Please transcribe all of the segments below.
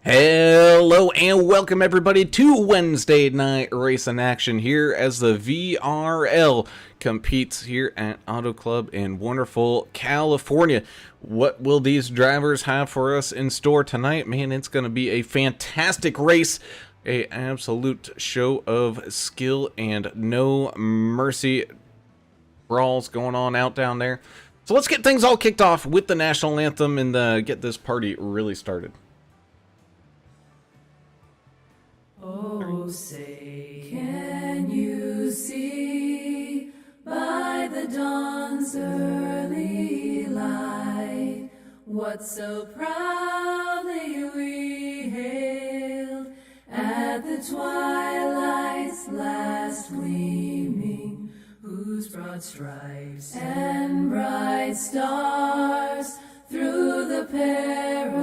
Hello and welcome everybody to Wednesday Night Racing Action here as the VRL competes here at Auto Club in wonderful California. What will these drivers have for us in store tonight? Man, it's going to be a fantastic race. An absolute show of skill and no mercy brawls going on out down there. So let's get things all kicked off with the national anthem and get this party really started. Oh, say, can you see by the dawn's early light what so proudly we hailed at the twilight's last gleaming, whose broad stripes and bright stars through the perilous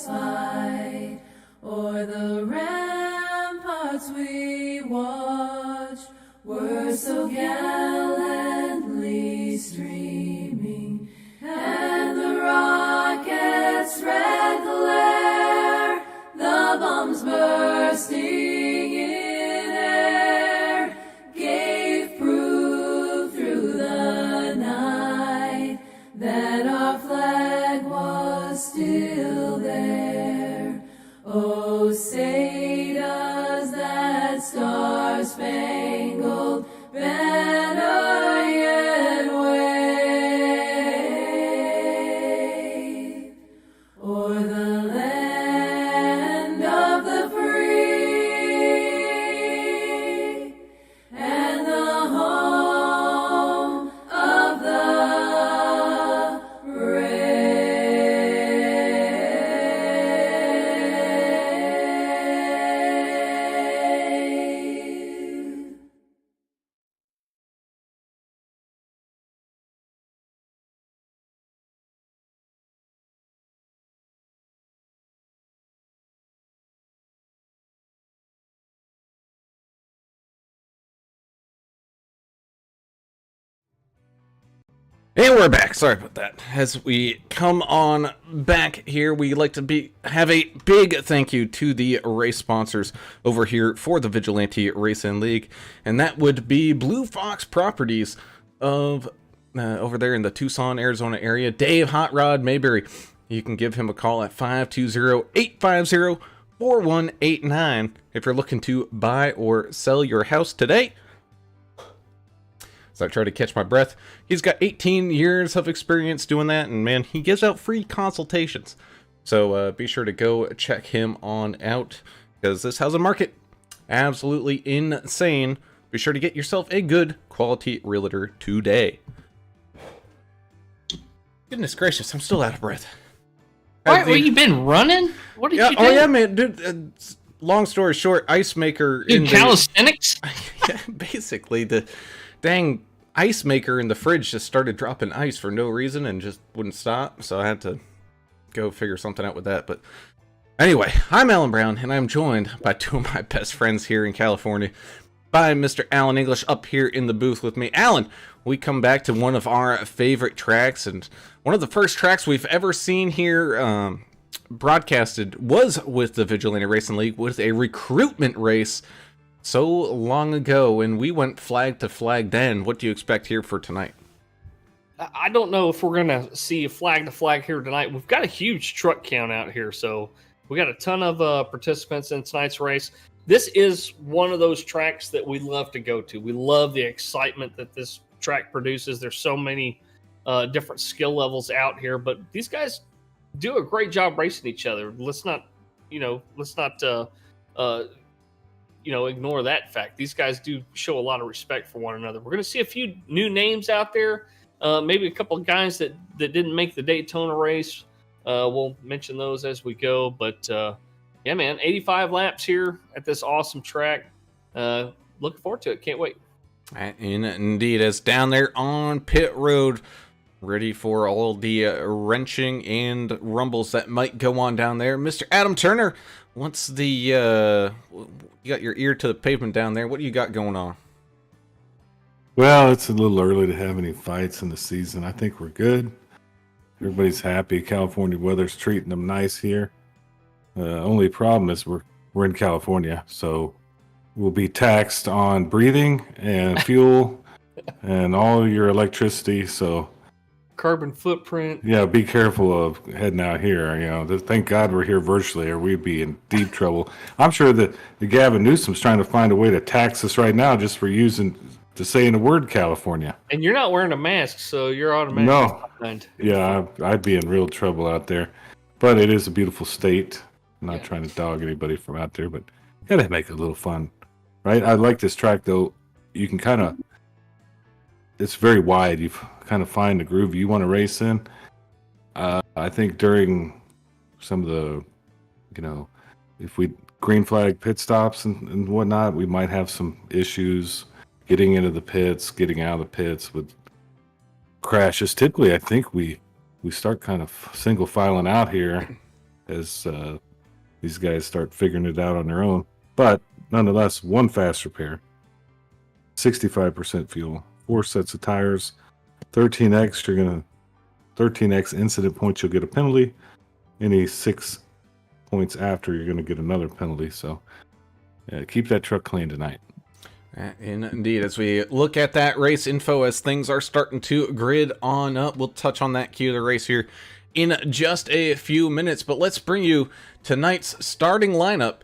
fight o'er the ramparts we watched were so gallantly streaming, and the rockets' red glare, the bombs bursting in air, gave proof through the night that our flag was still there. Oh, say does that star-spangled banner yet wave o'er the land of the free and the home of the brave? And we're back. Sorry about that. As we come on back here, we'd like to have a big thank you to the race sponsors over here for the Vigilante Racing League, and that would be Blue Fox Properties of over there in the Tucson, Arizona area. Dave Hot Rod Mayberry. You can give him a call at 520-850-4189 if you're looking to buy or sell your house today. So I try to catch my breath. He's got 18 years of experience doing that, and man, he gives out free consultations. So be sure to go check him on out, because this housing market, absolutely insane. Be sure to get yourself a good quality realtor today. Goodness gracious, I'm still out of breath. What? Well, you been running? What did you do? Oh yeah, man, dude. Long story short, ice maker in calisthenics. Yeah, basically the dang ice maker in the fridge just started dropping ice for no reason and just wouldn't stop, so I had to go figure something out with that. But anyway, I'm Alan Brown, and I'm joined by two of my best friends here in California, by Mr. Alan English up here in the booth with me. Alan, we come back to one of our favorite tracks, and one of the first tracks we've ever seen here broadcasted was with the Vigilante Racing League, with a recruitment race so long ago, and we went flag to flag then. What do you expect here for tonight? I don't know if we're going to see a flag to flag here tonight. We've got a huge truck count out here, so we got a ton of participants in tonight's race. This is one of those tracks that we love to go to. We love the excitement that this track produces. There's so many different skill levels out here, but these guys do a great job racing each other. Let's not ignore that fact. These guys do show a lot of respect for one another. We're going to see a few new names out there, maybe a couple of guys that didn't make the Daytona race. We'll mention those as we go, but yeah, man, 85 laps here at this awesome track. Looking forward to it. Can't wait. Indeed, as down there on pit road, ready for all the wrenching and rumbles that might go on down there, Mr. Adam Turner. What's the you got your ear to the pavement down there? What do you got going on? Well, it's a little early to have any fights in the season. I think we're good. Everybody's happy. California weather's treating them nice here. Only problem is we're in California, so we'll be taxed on breathing and fuel and all your electricity. So Carbon footprint. yeah, be careful of heading out here. Thank God we're here virtually, or we'd be in deep trouble. I'm sure that the Gavin Newsom's trying to find a way to tax us right now just for saying the word California. And you're not wearing a mask, so you're automatically No. behind. Yeah, I'd be in real trouble out there. But it is a beautiful state. I'm not Yeah. trying to dog anybody from out there, but gotta make it a little fun, right? I like this track though. You can it's very wide. You kind of find the groove you want to race in. I think during some of the, if we green flag pit stops and whatnot, we might have some issues getting into the pits, getting out of the pits with crashes. Typically, I think we start kind of single filing out here as these guys start figuring it out on their own. But nonetheless, one fast repair, 65% fuel, 4 sets of tires, 13x incident points, you'll get a penalty. Any 6 points after, you're going to get another penalty. So keep that truck clean tonight. Indeed, as we look at that race info as things are starting to grid on up, we'll touch on that key of the race here in just a few minutes. But let's bring you tonight's starting lineup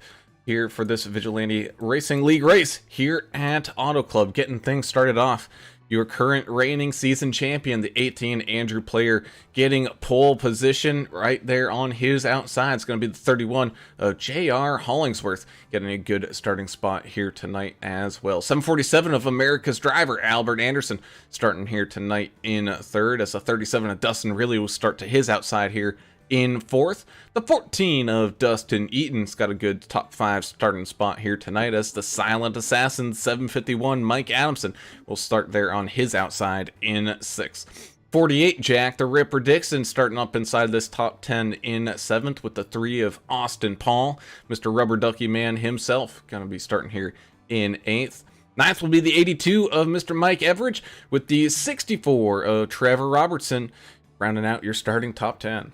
here for this Vigilante Racing League race here at Auto Club. Getting things started off, your current reigning season champion, the 18 Andrew Player, getting pole position right there on his outside. It's going to be the 31 of J.R. Hollingsworth, getting a good starting spot here tonight as well. 747 of America's Driver, Albert Anderson, starting here tonight in third, as the 37 of Dustin Riley will start to his outside here in fourth. The 14 of Dustin Eaton's got a good top 5 starting spot here tonight, as the Silent Assassin 751 Mike Adamson will start there on his outside in sixth. 48 Jack the Ripper Dixon starting up inside this top 10 in 7th, with the 3 of Austin Paul. Mr. Rubber Ducky Man himself going to be starting here in 8th. 9th will be the 82 of Mr. Mike Everidge, with the 64 of Trevor Robertson rounding out your starting top 10.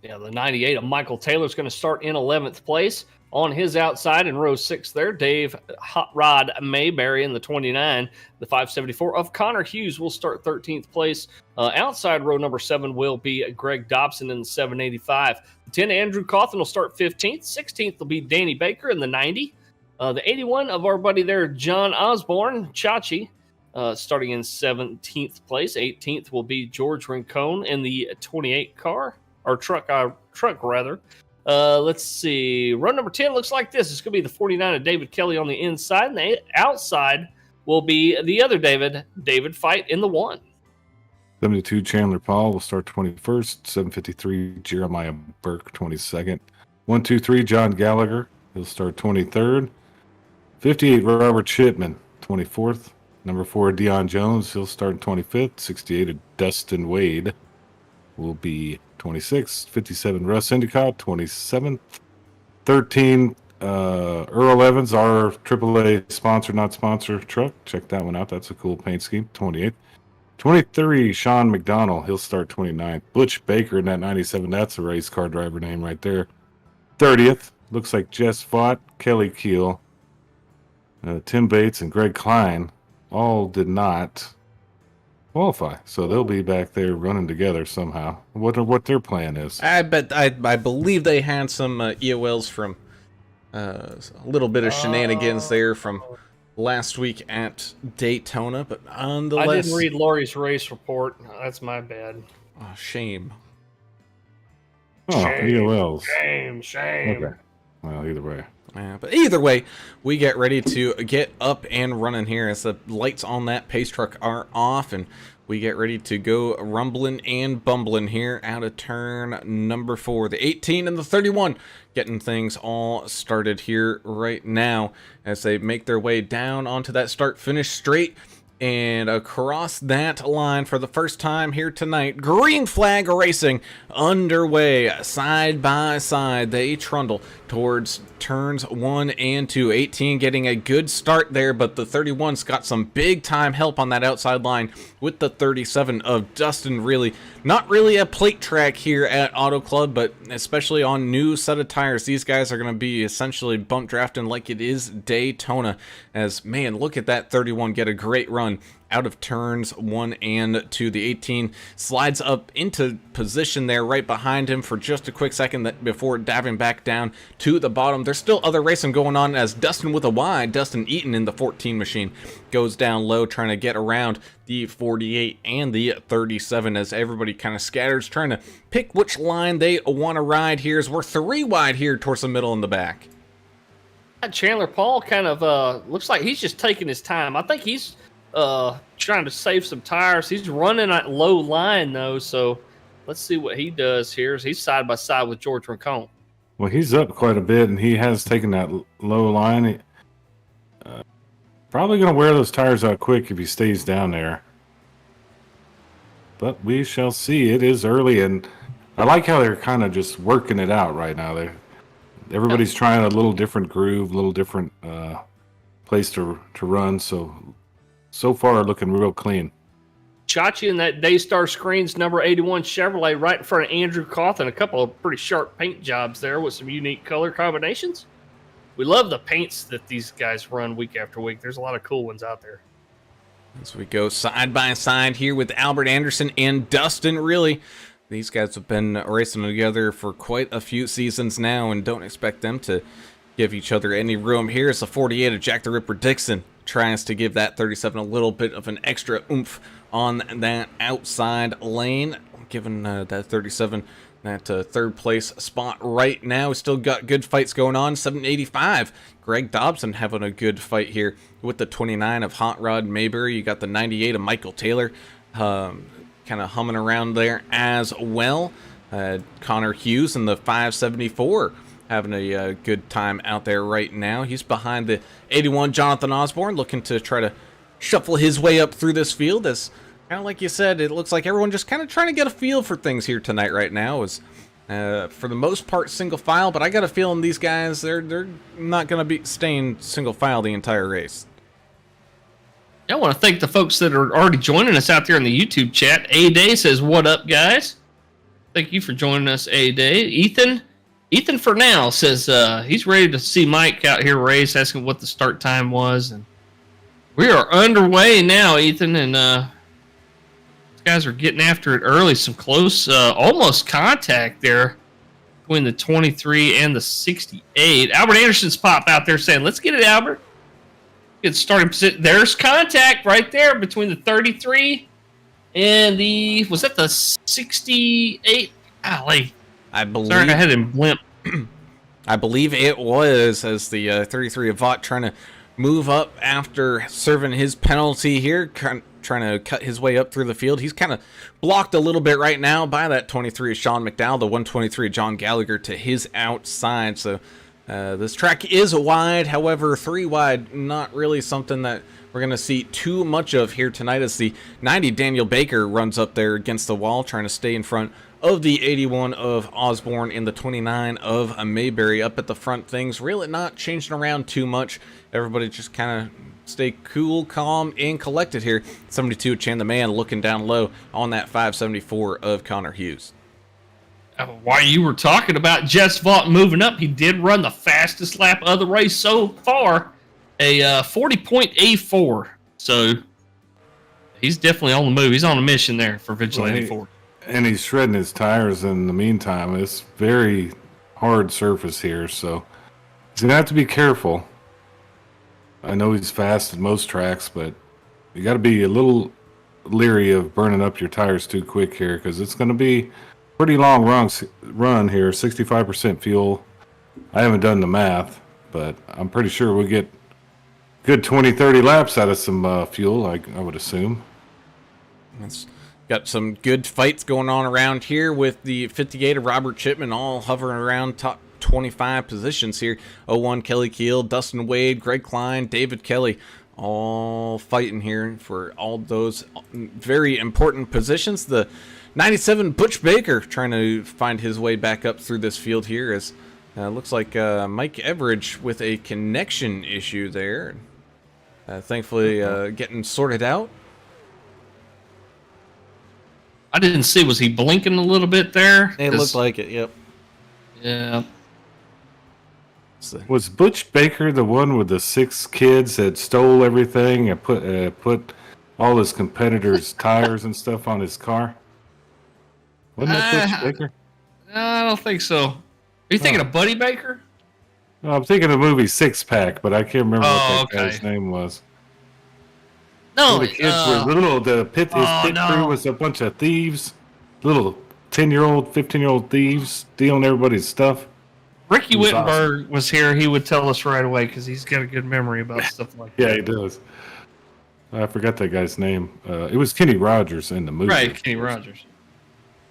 Yeah, the 98 of Michael Taylor's going to start in 11th place. On his outside in row 6 there, Dave Hot Rod Mayberry in the 29. The 574 of Connor Hughes will start 13th place. Outside row number 7 will be Greg Dobson in the 785. The 10 Andrew Cawthon will start 15th. 16th will be Danny Baker in the 90. The 81 of our buddy there, John Osborne, Chachi, starting in 17th place. 18th will be George Rincon in the 28 car. Or truck rather. Let's see. Run number 10 looks like this. It's going to be the 49 of David Kelly on the inside. And the outside will be the other David Fight in the 1. 72 Chandler Paul will start 21st. 753 Jeremiah Burke 22nd. 123 John Gallagher, he'll start 23rd. 58 Robert Shipman 24th. Number 4 Deion Jones, he'll start 25th. 68 of Dustin Wade will be 26th. 57 Russ Endicott 27th. 13 Earl Evans, our AAA sponsor, not sponsor truck. Check that one out. That's a cool paint scheme. 28th. 23 Sean McDonald, he'll start 29th. Butch Baker in that 97, that's a race car driver name right there. 30th, looks like Jess Fott, Kelly Keel, Tim Bates, and Greg Klein all did not qualify, so they'll be back there running together somehow. What their plan is? I believe they had some EOLs from a little bit of shenanigans there from last week at Daytona, but nonetheless, I didn't read Laurie's race report. That's my bad. Oh, shame. Oh, EOLs. Shame. Okay. Well, either way. But either way, we get ready to get up and running here as the lights on that pace truck are off, and we get ready to go rumbling and bumbling here out of turn number 4. The 18 and the 31 getting things all started here right now as they make their way down onto that start-finish straight. And across that line for the first time here tonight, green flag racing underway side by side. They trundle towards turns 1 and 2. 18 getting a good start there, but the 31's got some big time help on that outside line with the 37 of Dustin Really. Not really a plate track here at Auto Club, but especially on new set of tires, these guys are going to be essentially bump drafting like it is Daytona. As, man, look at that 31 get a great run out of turns 1 and 2. The 18 slides up into position there right behind him for just a quick second before diving back down to the bottom. There's still other racing going on as Dustin with a wide, Dustin Eaton in the 14 machine, goes down low trying to get around the 48 and the 37 as everybody kind of scatters, trying to pick which line they want to ride here, as we're 3 wide here towards the middle and the back. Chandler Paul kind of looks like he's just taking his time. I think he's trying to save some tires. He's running at low line though, so let's see what he does here. He's side by side with George Rincon. Well, he's up quite a bit, and he has taken that low line. Probably going to wear those tires out quick if he stays down there. But we shall see. It is early, and I like how they're kind of just working it out right now. Everybody's trying a little different groove, a little different place to run. So far, looking real clean. Chachi in that Daystar Screens number 81 Chevrolet right in front of Andrew Cawthon. A couple of pretty sharp paint jobs there with some unique color combinations. We love the paints that these guys run week after week. There's a lot of cool ones out there. As we go side by side here with Albert Anderson and Dustin Really. These guys have been racing together for quite a few seasons now and don't expect them to give each other any room. Here's the 48 of Jack the Ripper Dixon. Tries to give that 37 a little bit of an extra oomph on that outside lane, giving that 37 that third place spot right now. We still got good fights going on. 785, Greg Dobson having a good fight here with the 29 of Hot Rod Mayberry. You got the 98 of Michael Taylor kind of humming around there as well. Connor Hughes in the 574 having a good time out there right now. He's behind the 81 Jonathan Osborne, looking to try to shuffle his way up through this field. As kind of like you said, it looks like everyone just kind of trying to get a feel for things here tonight right now. Is for the most part single file, but I got a feeling these guys, they're not going to be staying single file the entire race. I want to thank the folks that are already joining us out there in the YouTube chat. A-Day says, what up, guys? Thank you for joining us, A-Day. Ethan for now says he's ready to see Mike out here race, asking what the start time was. And we are underway now, Ethan, and these guys are getting after it early. Some close, almost contact there between the 23 and the 68. Albert Anderson's pop out there saying, let's get it, Albert. Good starting position. There's contact right there between the 33 and the, was that the 68? Golly. I believe. Sorry, I had him blimp. I believe it was, as the 33 of Vought trying to move up after serving his penalty here, trying to cut his way up through the field. He's kind of blocked a little bit right now by that 23 of Sean McDowell, the 123 of John Gallagher to his outside. So this track is wide, however, 3 wide, not really something that we're going to see too much of here tonight, as the 90 Daniel Baker runs up there against the wall, trying to stay in front of the 81 of Osborne and the 29 of Mayberry up at the front. Things really not changing around too much. Everybody just kind of stay cool, calm, and collected here. 72 Chan the Man looking down low on that 574 of Connor Hughes. While you were talking about Jess Vaught moving up, he did run the fastest lap of the race so far, a 40.84. So he's definitely on the move. He's on a mission there for Vigilante Ford. And he's shredding his tires in the meantime. It's very hard surface here, so he's going to have to be careful. I know he's fast at most tracks, but you got to be a little leery of burning up your tires too quick here, because it's going to be a pretty long run here, 65% fuel. I haven't done the math, but I'm pretty sure we'll get good 20-30 laps out of some fuel, I would assume. That's got some good fights going on around here with the 58 of Robert Chipman all hovering around top 25 positions here. 01 Kelly Keel, Dustin Wade, Greg Klein, David Kelly, all fighting here for all those very important positions. The 97 Butch Baker trying to find his way back up through this field here, as looks like Mike Everidge with a connection issue there. Thankfully getting sorted out. I didn't see. Was he blinking a little bit there? It looked like it. Yep. Yeah. Was Butch Baker the one with the 6 kids that stole everything and put all his competitors' tires and stuff on his car? Wasn't that Butch Baker? No, I don't think so. Are you thinking of Buddy Baker? No, I'm thinking of the movie Six Pack, but I can't remember what that okay. guy's name was. No, The kids were little. His pit crew was a bunch of thieves, little 10-year-old, 15-year-old thieves stealing everybody's stuff. Ricky Wittenberg awesome. was here. He would tell us right away because he's got a good memory about stuff like that. Yeah, he does. I forgot that guy's name. It was Kenny Rogers in the movie. Right, Kenny Rogers.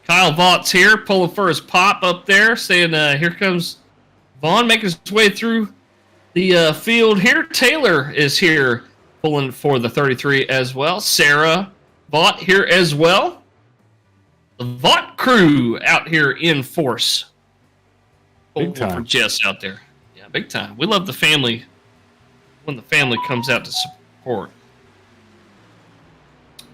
Kyle Vaught's here, pulling for his pop up there, saying, here comes Vaughn making his way through the field here. Taylor is here, pulling for the 33 as well. Sarah Vaught here as well. The Vaught crew out here in force. Big time. For Jess out there. Yeah, big time. We love the family when the family comes out to support.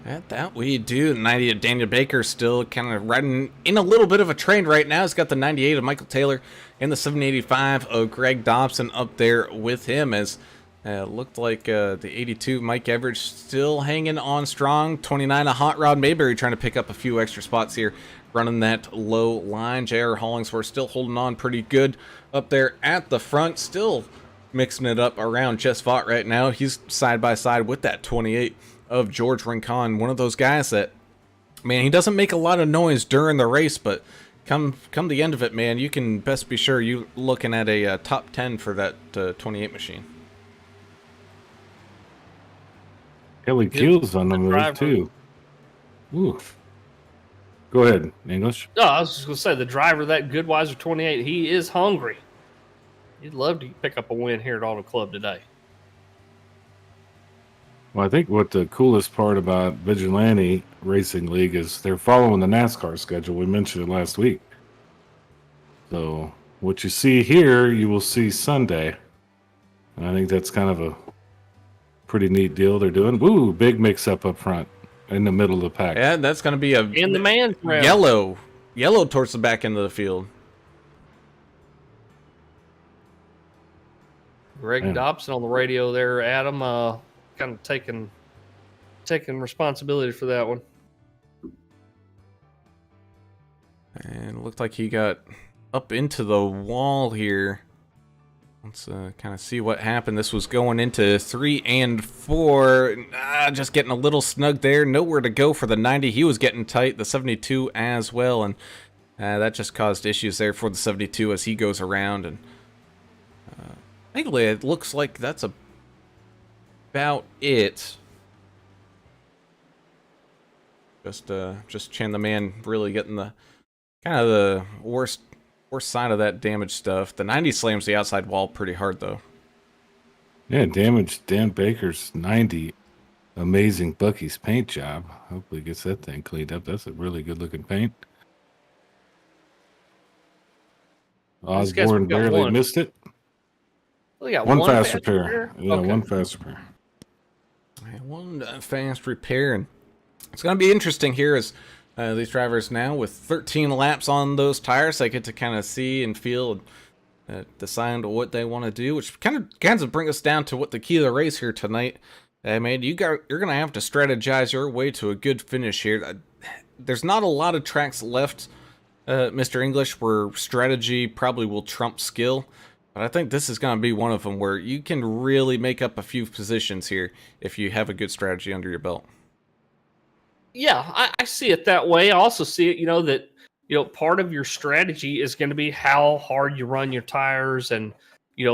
At that we do. 90 of Daniel Baker still kind of riding in a little bit of a train right now. He's got the 98 of Michael Taylor and the 785 of Greg Dobson up there with him, as looked like the 82 Mike Everidge still hanging on strong. 29 of Hot Rod Mayberry trying to pick up a few extra spots here, running that low line. J.R. Hollingsworth still holding on pretty good up there at the front, still mixing it up around Jess Vaught right now. He's side by side with that 28 of George Rincon, one of those guys that, man, he doesn't make a lot of noise during the race, but come the end of it, man, you can best be sure you're looking at a top 10 for that 28 machine. Kelly Keel's on the move too. Ooh. Go ahead, English. No, I was just going to say, the driver of that Goodweiser 28, he is hungry. He'd love to pick up a win here at Auto Club today. Well, I think what the coolest part about Vigilante Racing League is they're following the NASCAR schedule. We mentioned it last week. So what you see here, you will see Sunday. And I think that's kind of a pretty neat deal they're doing. Woo, big mix-up up front in the middle of the pack. Yeah, that's going to be in the man yellow towards the back end of the field. Greg Dobson on the radio there, Adam. Kind of taking responsibility for that one. And it looked like he got up into the wall here. Let's kind of see what happened. This was going into 3 and 4. Just getting a little snug there. Nowhere to go for the 90. He was getting tight. The 72 as well. And that just caused issues there for the 72 as he goes around. And thankfully, it looks like that's about it. Just Chan the Man really getting the kind of the worst side of that damaged stuff. The 90 slams the outside wall pretty hard though. Yeah, damaged Dan Baker's 90. Amazing Bucky's paint job. Hopefully gets that thing cleaned up. That's a really good looking paint. Osborne barely missed it. We got one fast repair. Yeah, okay. One fast repair. One fast repair. And it's going to be interesting here as these drivers now with 13 laps on those tires, they get to kind of see and feel and decide what they want to do, which kind of brings us down to what the key of the race here tonight. Man, you're going to have to strategize your way to a good finish here. There's not a lot of tracks left, Mr. English, where strategy probably will trump skill. But I think this is going to be one of them where you can really make up a few positions here if you have a good strategy under your belt. Yeah, I see it that way. I also see it, that, part of your strategy is going to be how hard you run your tires and,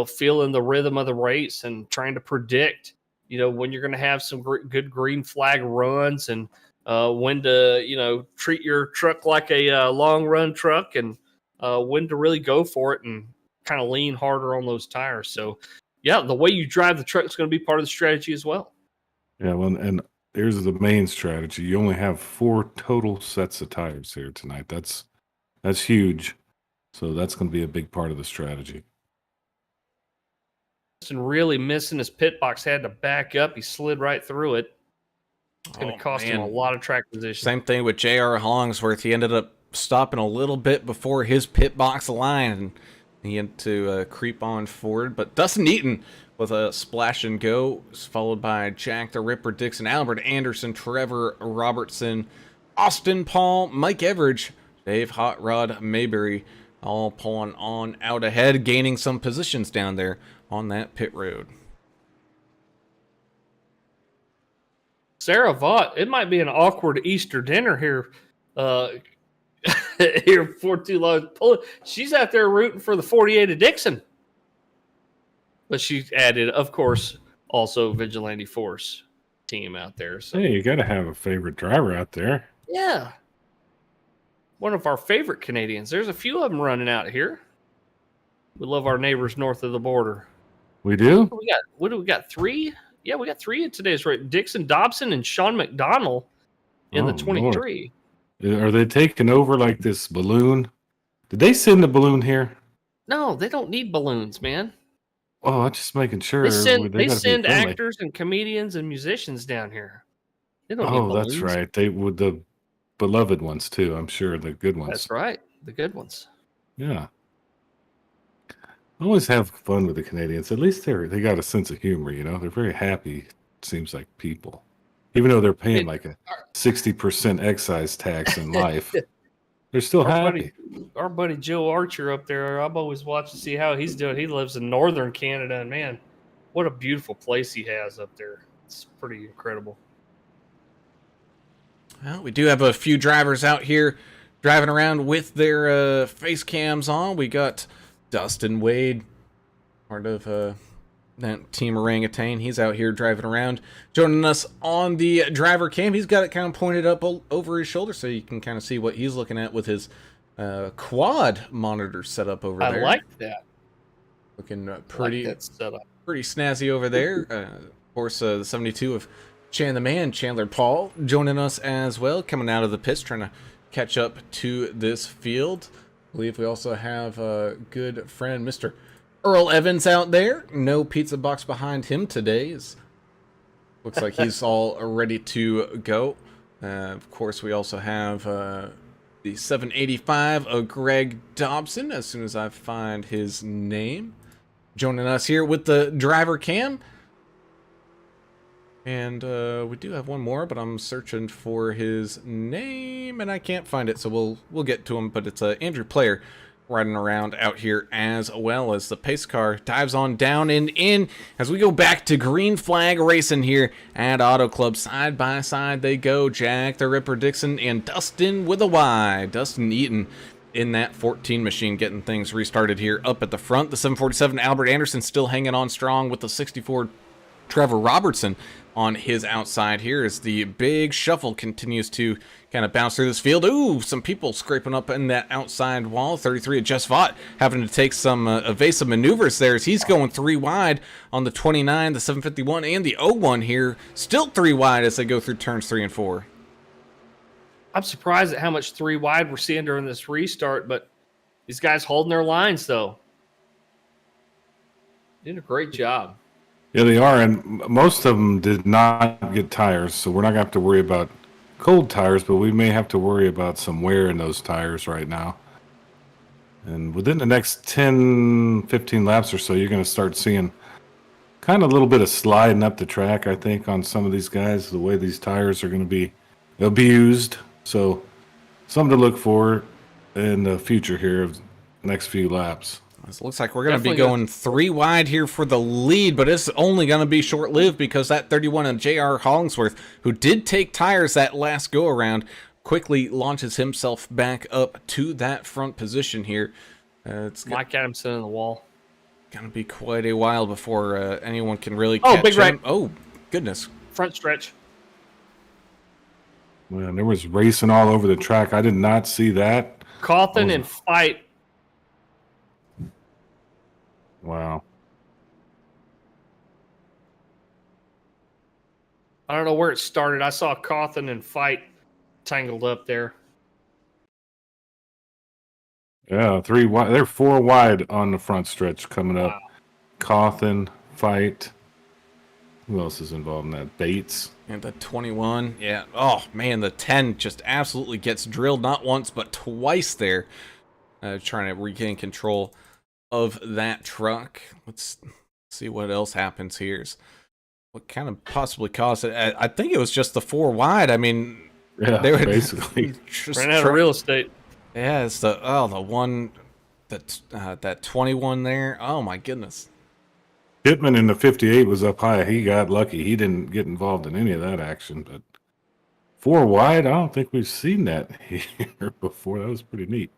feeling the rhythm of the race and trying to predict, when you're going to have some good green flag runs and when to, treat your truck like a long run truck and when to really go for it and kind of lean harder on those tires. So, yeah, the way you drive the truck is going to be part of the strategy as well. Yeah, well, and here's the main strategy. You only have 4 total sets of tires here tonight. That's huge. So that's going to be a big part of the strategy. And really missing his pit box, had to back up. He slid right through it. It's going to cost him a lot of track position. Same thing with J.R. Hollingsworth. He ended up stopping a little bit before his pit box line, and he had to creep on forward. But Dustin Eaton with a splash and go, followed by Jack the Ripper Dixon, Albert Anderson, Trevor Robertson, Austin Paul, Mike Everidge, Dave Hot Rod Mayberry, all pulling on out ahead, gaining some positions down there on that pit road. Sarah Vaught, it might be an awkward Easter dinner here. Here before too long. She's out there rooting for the 48 of Dixon. But she added, of course, also Vigilante Force team out there. So Hey, you got to have a favorite driver out there. yeah. One of our favorite Canadians. There's a few of them running out here. We love our neighbors north of the border. We do? What do we got? 3? Yeah, we got 3 in today's race. Dixon Dobson and Sean McDonald in the 23. Lord. Are they taking over like this balloon? Did they send the balloon here? No, they don't need balloons, man. Oh, I'm just making sure. They gotta send be friendly. actors and comedians and musicians down here. They don't need Oh, balloons. that's right. They would the beloved ones too. I'm sure the good ones. That's right. The good ones. Yeah. I always have fun with the Canadians. At least they got a sense of humor. You know, they're very happy. Seems like people, even though they're paying like a 60% excise tax in life, they're still happy. Our buddy Joe Archer up there, I'm always watching to see how he's doing. He lives in northern Canada, and man, what a beautiful place he has up there. It's pretty incredible. Well, we do have a few drivers out here driving around with their face cams on. We got Dustin Wade, part of that Team Orangutan. He's out here driving around, joining us on the driver cam. He's got it kind of pointed up over his shoulder so you can kind of see what he's looking at with his quad monitor set up over there. I like that. Looking pretty, that setup. Pretty snazzy over there. Of course, the 72 of Chan the Man, Chandler Paul, joining us as well, coming out of the pits, trying to catch up to this field. I believe we also have a good friend, Mr. Earl Evans, out there. No pizza box behind him today. Looks like he's all ready to go. Of course, we also have the 785 of Greg Dobson, as soon as I find his name, joining us here with the driver cam. And we do have one more, but I'm searching for his name and I can't find it, so we'll get to him. But it's Andrew Player riding around out here as well as the pace car dives on down and in as we go back to green flag racing here at Auto Club. Side by side they go, Jack the Ripper Dixon and Dustin with a Y. Dustin Eaton in that 14 machine, getting things restarted here up at the front. The 747 Albert Anderson still hanging on strong with the 64 Trevor Robertson on his outside here as the big shuffle continues to kind of bounce through this field. Ooh, some people scraping up in that outside wall. 33 of Jess Vaught having to take some evasive maneuvers there as he's going 3 wide on the 29, the 751, and the 01 here. Still 3 wide as they go through turns 3 and 4. I'm surprised at how much 3 wide we're seeing during this restart, but these guys holding their lines, though. Doing a great job. Yeah, they are, and most of them did not get tires, so we're not going to have to worry about cold tires, but we may have to worry about some wear in those tires right now. And within the next 10, 15 laps or so, you're going to start seeing kind of a little bit of sliding up the track, I think, on some of these guys, the way these tires are going to be abused. So something to look for in the future here of the next few laps. It looks like we're going to be going 3 wide here for the lead, but it's only going to be short-lived because that 31 of J.R. Hollingsworth, who did take tires that last go-around, quickly launches himself back up to that front position here. It's Mike Adamson in the wall. Going to be quite a while before anyone can really catch big him. right. Oh, goodness. Front stretch. Well, there was racing all over the track. I did not see that. Cawthon and Fight. Wow. I don't know where it started. I saw Cawthon and Fight tangled up there. Yeah, 3 wide. They're 4 wide on the front stretch coming up. Wow. Cawthon, Fight. Who else is involved in that? Bates. And the 21, yeah. Oh, man, the 10 just absolutely gets drilled not once, but twice there. Trying to regain control of that truck. Let's see what else happens here. What kind of possibly caused it? I think it was just the 4 wide. I mean, Yeah, they would basically. just Ran out of real estate. Yeah, it's the one that 21 there. Oh my goodness. Pittman in the 58 was up high. He got lucky. He didn't get involved in any of that action. But 4 wide, I don't think we've seen that here before. That was pretty neat.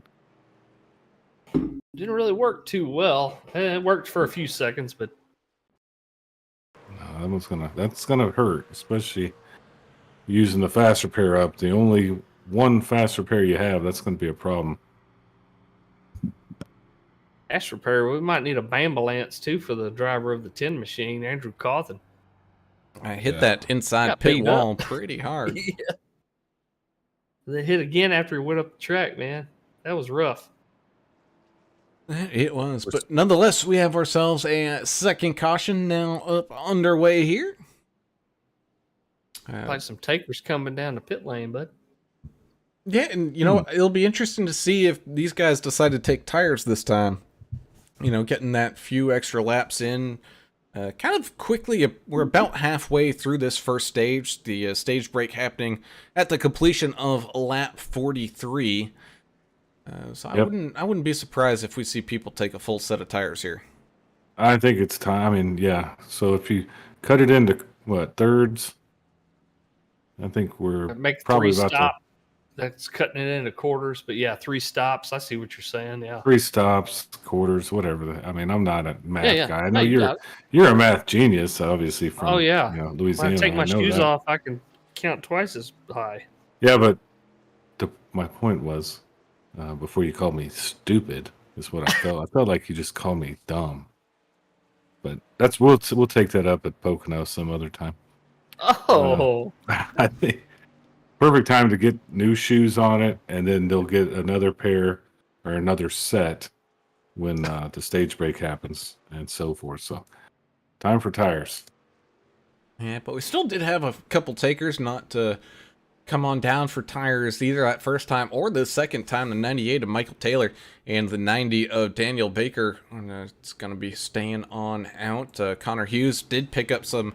Didn't really work too well. It worked for a few seconds, but No, that's gonna hurt, especially using the fast repair up. The only one fast repair you have, that's gonna be a problem. ash repair, we might need a ambulance too for the driver of the 10 machine, Andrew Cawthon. I hit Yeah. that inside Got pit beat wall up. pretty hard. Yeah. They hit again after he went up the track, man. That was rough. It was, but nonetheless, we have ourselves a second caution now up underway here. Like some takers coming down the pit lane, bud. Yeah, and you know, it'll be interesting to see if these guys decide to take tires this time. You know, getting that few extra laps in. Kind of quickly, we're about halfway through this first stage. The stage break happening at the completion of lap 43. So Yep. I wouldn't be surprised if we see people take a full set of tires here. I think it's time. I mean, yeah. So if you cut it into thirds, I think we're Make probably 3 about stop. That's cutting it into quarters, but yeah, 3 stops. I see what you're saying. Yeah. 3 stops, quarters, whatever. I mean, I'm not a math Yeah. guy. I No, know you got it. you're a math genius, obviously from Oh, yeah. When Louisiana. I take my I know shoes that. off, I can count twice as high. Yeah, but my point was, before you called me stupid, is what I felt. I felt like you just called me dumb. But we'll take that up at Pocono some other time. Oh, I think perfect time to get new shoes on it, and then they'll get another pair or another set when the stage break happens and so forth. So, time for tires. Yeah, but we still did have a couple takers not to come on down for tires either that first time or the second time. The 98 of Michael Taylor and the 90 of Daniel Baker. It's going to be staying on out. Connor Hughes did pick up some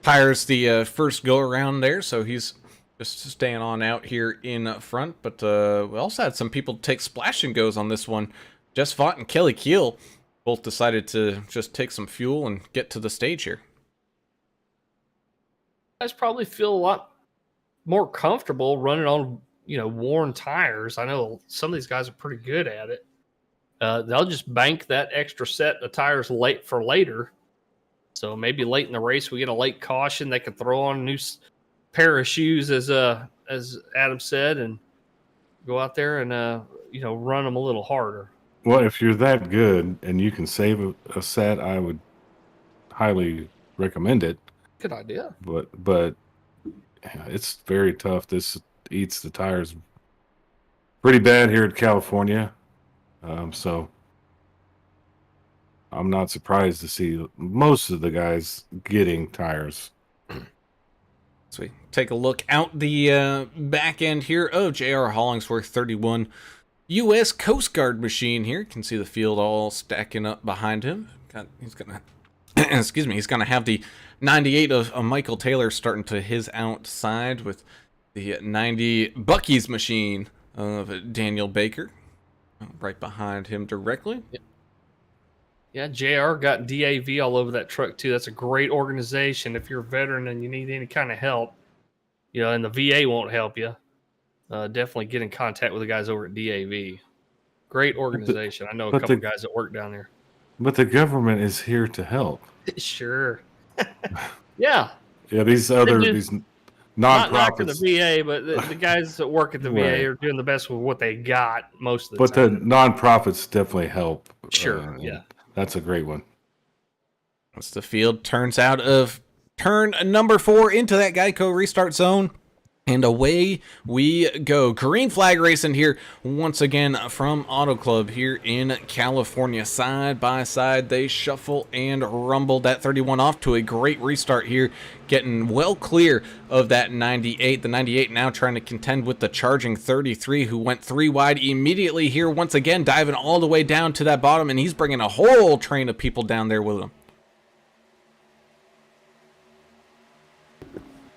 tires the first go around there, so he's just staying on out here in front. But we also had some people take splash and goes on this one. Jess Vaught and Kelly Keel both decided to just take some fuel and get to the stage here. guys probably feel a lot more comfortable running on, worn tires. I know some of these guys are pretty good at it. They'll just bank that extra set of tires late for later. So maybe late in the race we get a late caution. They can throw on a new pair of shoes, as Adam said, and go out there and run them a little harder. Well, if you're that good and you can save a set, I would highly recommend it. Good idea. But yeah, it's very tough. This eats the tires pretty bad here in California. So I'm not surprised to see most of the guys getting tires. So we take a look out the back end here of J.R. Hollingsworth 31 U.S. Coast Guard machine here. You can see the field all stacking up behind him. He's gonna he's gonna have the 98 of Michael Taylor starting to his outside with the 90 Bucky's machine of Daniel Baker right behind him directly. Yeah, JR got DAV all over that truck too. That's a great organization. If you're a veteran and you need any kind of help, and the VA won't help you, definitely get in contact with the guys over at DAV. Great organization. I know a couple guys that work down there. But the government is here to help. Sure. Yeah. Yeah, these nonprofits. Not knocking the VA, but the guys that work at the VA are doing the best with what they got most of the time. But the nonprofits definitely help. Sure, yeah. That's a great one. Once the field turns out of turn number 4 into that Geico restart zone, And away we go. Green flag racing here once again from Auto Club here in California. Side by side, they shuffle and rumble. That 31 off to a great restart here, getting well clear of that 98. The 98 now trying to contend with the charging 33, who went 3 wide immediately here, once again diving all the way down to that bottom, and he's bringing a whole train of people down there with him.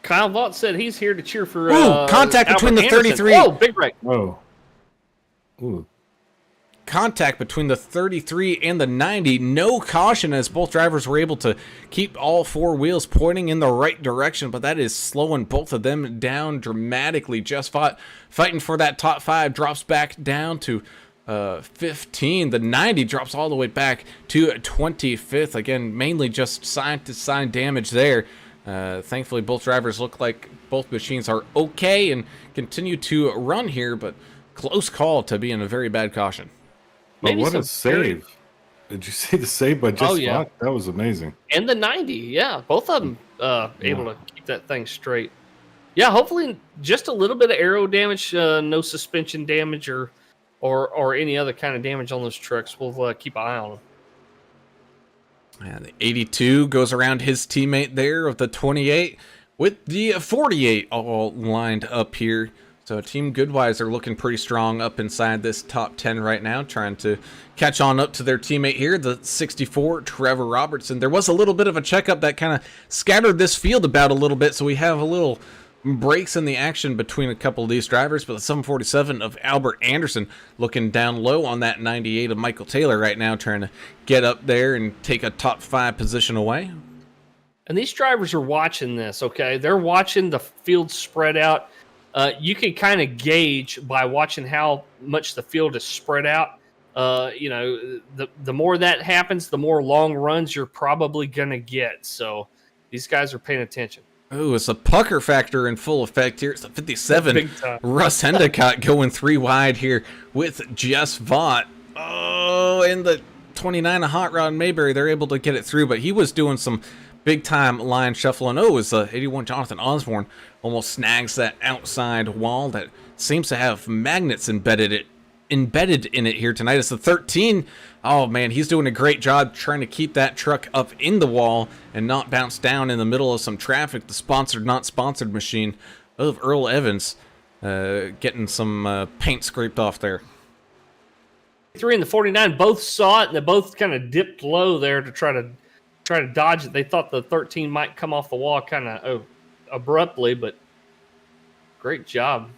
Kyle Vaught said he's here to cheer for contact between the Anderson. 33. Oh, big wreck. Oh. Ooh. Contact between the 33 and the 90. No caution, as both drivers were able to keep all 4 wheels pointing in the right direction, but that is slowing both of them down dramatically. Just fighting for that top 5, drops back down to 15. The 90 drops all the way back to 25th. Again, mainly just side-to-side damage there. Thankfully, both drivers look like both machines are okay and continue to run here, but close call to being a very bad caution. But what a save. Did you see the save by Just Vaught? That was amazing. And the 90, yeah. Both of them able to keep that thing straight. Yeah, hopefully just a little bit of aero damage, no suspension damage or any other kind of damage on those trucks. We'll keep an eye on them. And the 82 goes around his teammate there of the 28 with the 48 all lined up here. So Team Goodwise are looking pretty strong up inside this top 10 right now, trying to catch on up to their teammate here, the 64, Trevor Robertson. There was a little bit of a checkup that kind of scattered this field about a little bit, so we have a little breaks in the action between a couple of these drivers, but the 747 of Albert Anderson looking down low on that 98 of Michael Taylor right now, trying to get up there and take a top 5 position away. And these drivers are watching this, okay? They're watching the field spread out. You can kind of gauge by watching how much the field is spread out. The more that happens, the more long runs you're probably going to get. So these guys are paying attention. Oh, it's a pucker factor in full effect here. It's a 57. Russ Endicott going 3 wide here with Just Vaught. Oh, and the 29 of Hot Rod Mayberry, they're able to get it through, but he was doing some big-time line shuffling. Oh, it was 81 Jonathan Osborne almost snags that outside wall that seems to have magnets embedded in it here tonight. It's the 13. Oh man, he's doing a great job trying to keep that truck up in the wall and not bounce down in the middle of some traffic. The sponsored, not sponsored machine of Earl Evans getting some paint scraped off there. 3 and the 49 both saw it, and they both kind of dipped low there to try to dodge it. They thought the 13 might come off the wall kind of abruptly, but great job.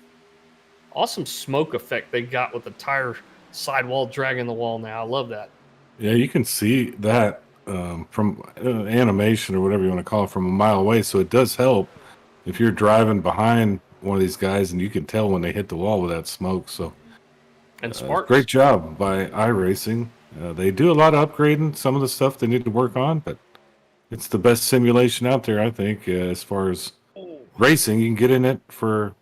Awesome smoke effect they got with the tire sidewall dragging the wall now. I love that. Yeah, you can see that from animation or whatever you want to call it from a mile away, so it does help if you're driving behind one of these guys and you can tell when they hit the wall with that smoke. So, and sparks. Great job by iRacing. They do a lot of upgrading, some of the stuff they need to work on, but it's the best simulation out there, I think, as far as racing. You can get in it for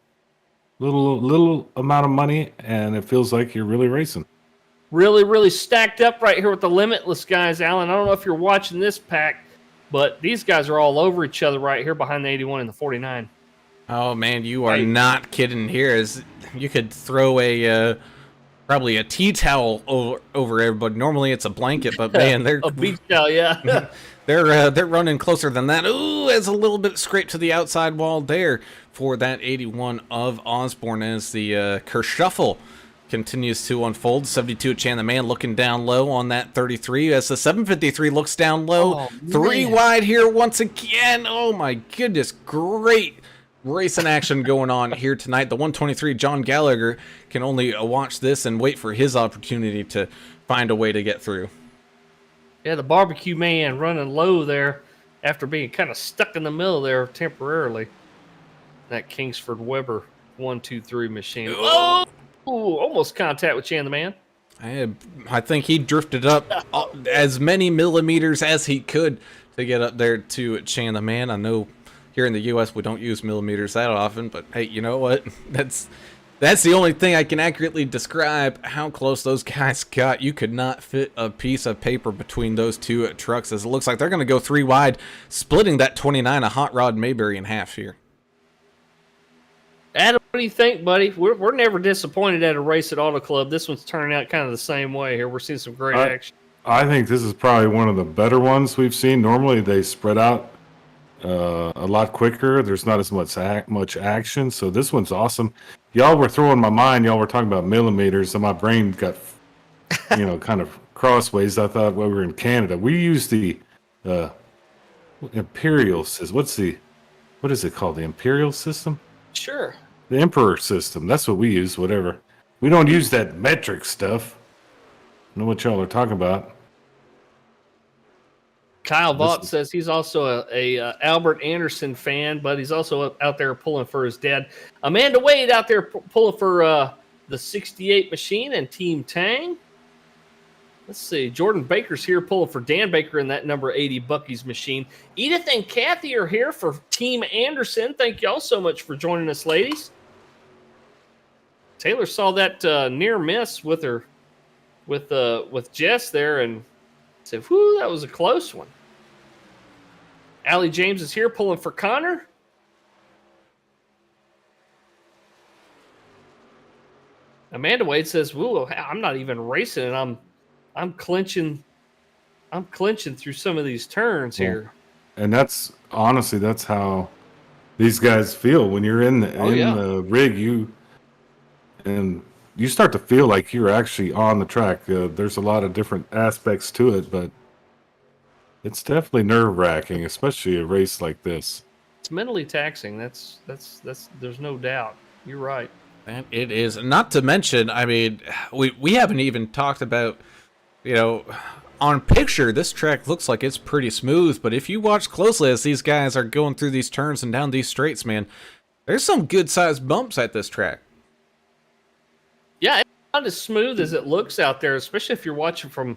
little amount of money, and it feels like you're really racing. Really, really stacked up right here with the Limitless guys, Alan. I don't know if you're watching this pack, but these guys are all over each other right here behind the 81 and the 49. Oh man, you are not kidding here. As you could throw a probably a tea towel over everybody. Normally it's a blanket, but man, they're a beach towel, yeah. They're running closer than that. Ooh, as a little bit scraped to the outside wall there for that 81 of Osborne, as the Kershuffle continues to unfold. 72 Chan the Man looking down low on that 33 as the 753 looks down low. 3 wide here once again. Oh my goodness, great racing action going on here tonight. The 123 John Gallagher can only watch this and wait for his opportunity to find a way to get through. Yeah, the barbecue man running low there after being kind of stuck in the middle there temporarily. That Kingsford Weber 123 machine. Oh, almost contact with Chan the Man. I think he drifted up as many millimeters as he could to get up there to Chan the Man. I know here in the U.S. we don't use millimeters that often, but hey, you know what? That's the only thing I can accurately describe how close those guys got. You could not fit a piece of paper between those two trucks, as it looks like they're going to go 3 wide, splitting that 29 of Hot Rod Mayberry in half here. do you think, buddy? We're never disappointed at a race at Auto Club. This one's turning out kind of the same way here. We're seeing some great action. I think this is probably one of the better ones we've seen. Normally they spread out a lot quicker. There's not as much action. So this one's awesome. Y'all were throwing my mind. Y'all were talking about millimeters, and my brain got, kind of crossways. I thought, well, we were in Canada. We use the imperial system. What is it called? The imperial system? Sure. The emperor system. That's what we use. Whatever. We don't use that metric stuff. I know what y'all are talking about. Kyle Vaught says he's also a Albert Anderson fan, but he's also out there pulling for his dad. Amanda Wade out there pulling for the 68 machine and Team Tang. Let's see. Jordan Baker's here pulling for Dan Baker in that number 80 Bucky's machine. Edith and Kathy are here for Team Anderson. Thank y'all so much for joining us, ladies. Taylor saw that near miss with Jess there and said, whew, that was a close one. Allie James is here pulling for Connor. Amanda Wade says, whoa, I'm not even racing, and I'm clinching through some of these turns here. And that's honestly, that's how these guys feel when you're in the rig. You start to feel like you're actually on the track. There's a lot of different aspects to it, but it's definitely nerve-wracking, especially a race like this. It's mentally taxing. That's there's no doubt. You're right. And it is. Not to mention, I mean, we haven't even talked about, on picture, this track looks like it's pretty smooth, but if you watch closely as these guys are going through these turns and down these straights, man, there's some good-sized bumps at this track. Yeah, it's not as smooth as it looks out there, especially if you're watching from,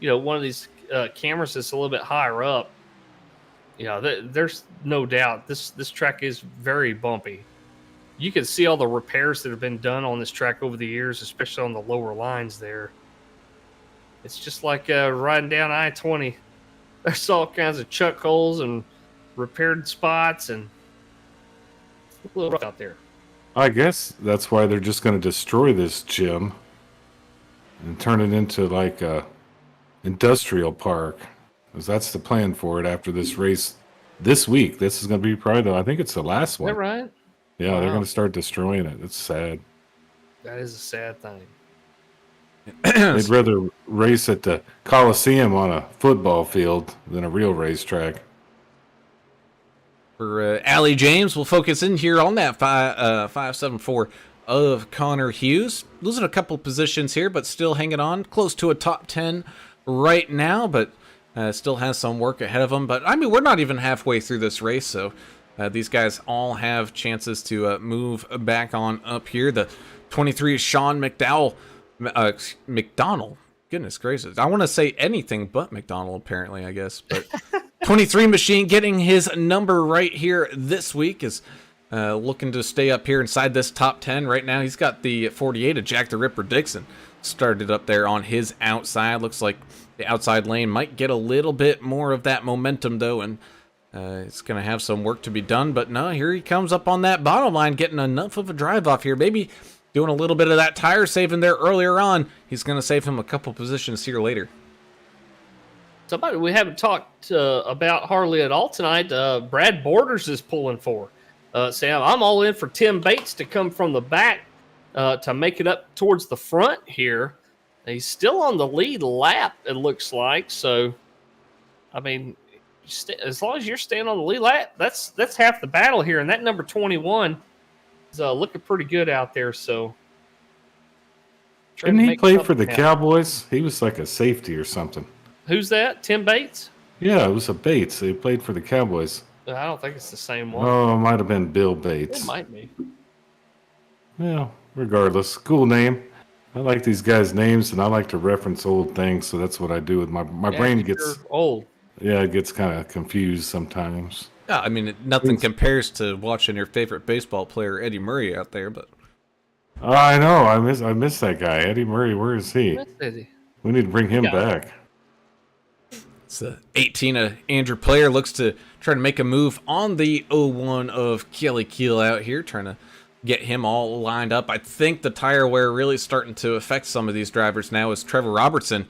one of these cameras that's a little bit higher up. There's no doubt this track is very bumpy. You can see all the repairs that have been done on this track over the years, especially on the lower lines there. It's just like riding down I-20. There's all kinds of chuck holes and repaired spots, and it's a little rough out there. I guess that's why they're just going to destroy this gym and turn it into like a industrial park, because that's the plan for it after this race this week. This is going to be probably I think it's the last one. Is that right? Yeah, Wow. They're going to start destroying it. It's sad. That is a sad thing. They'd rather race at the Coliseum on a football field than a real racetrack. For Allie James, we'll focus in here on that 574 of Connor Hughes. Losing a couple positions here, but still hanging on. Close to a top 10 right now, but still has some work ahead of him. But, I mean, we're not even halfway through this race, so these guys all have chances to move back on up here. The 23 Sean McDonald. Goodness gracious. I want to say anything but McDonald, apparently, I guess. But 23 Machine getting his number right here this week is looking to stay up here inside this top 10 right now. He's got the 48 of Jack the Ripper Dixon started up there on his outside. Looks like the outside lane might get a little bit more of that momentum, though, and it's going to have some work to be done. But no, here he comes up on that bottom line, getting enough of a drive off here. Maybe doing a little bit of that tire saving there earlier on. He's going to save him a couple positions here later. Somebody we haven't talked about hardly at all tonight, Brad Borders is pulling for. Sam, I'm all in for Tim Bates to come from the back to make it up towards the front here. He's still on the lead lap, it looks like. So, I mean, as long as you're staying on the lead lap, that's half the battle here. And that number 21 is looking pretty good out there. So, didn't he play for the Cowboys? He was like a safety or something. Who's that? Tim Bates? Yeah, it was a Bates. He played for the Cowboys. I don't think it's the same one. Oh, it might have been Bill Bates. It might be. Yeah, regardless. Cool name. I like these guys' names, and I like to reference old things, so that's what I do with my brain gets old. Yeah, it gets kind of confused sometimes. Yeah, I mean, nothing compares to watching your favorite baseball player, Eddie Murray, out there, but... I know. I miss that guy. Eddie Murray, where is he? We need to bring him back. It's 18 Andrew Player looks to try to make a move on the 01 of Kelly Keel out here, trying to get him all lined up. I think the tire wear really starting to affect some of these drivers now as Trevor Robertson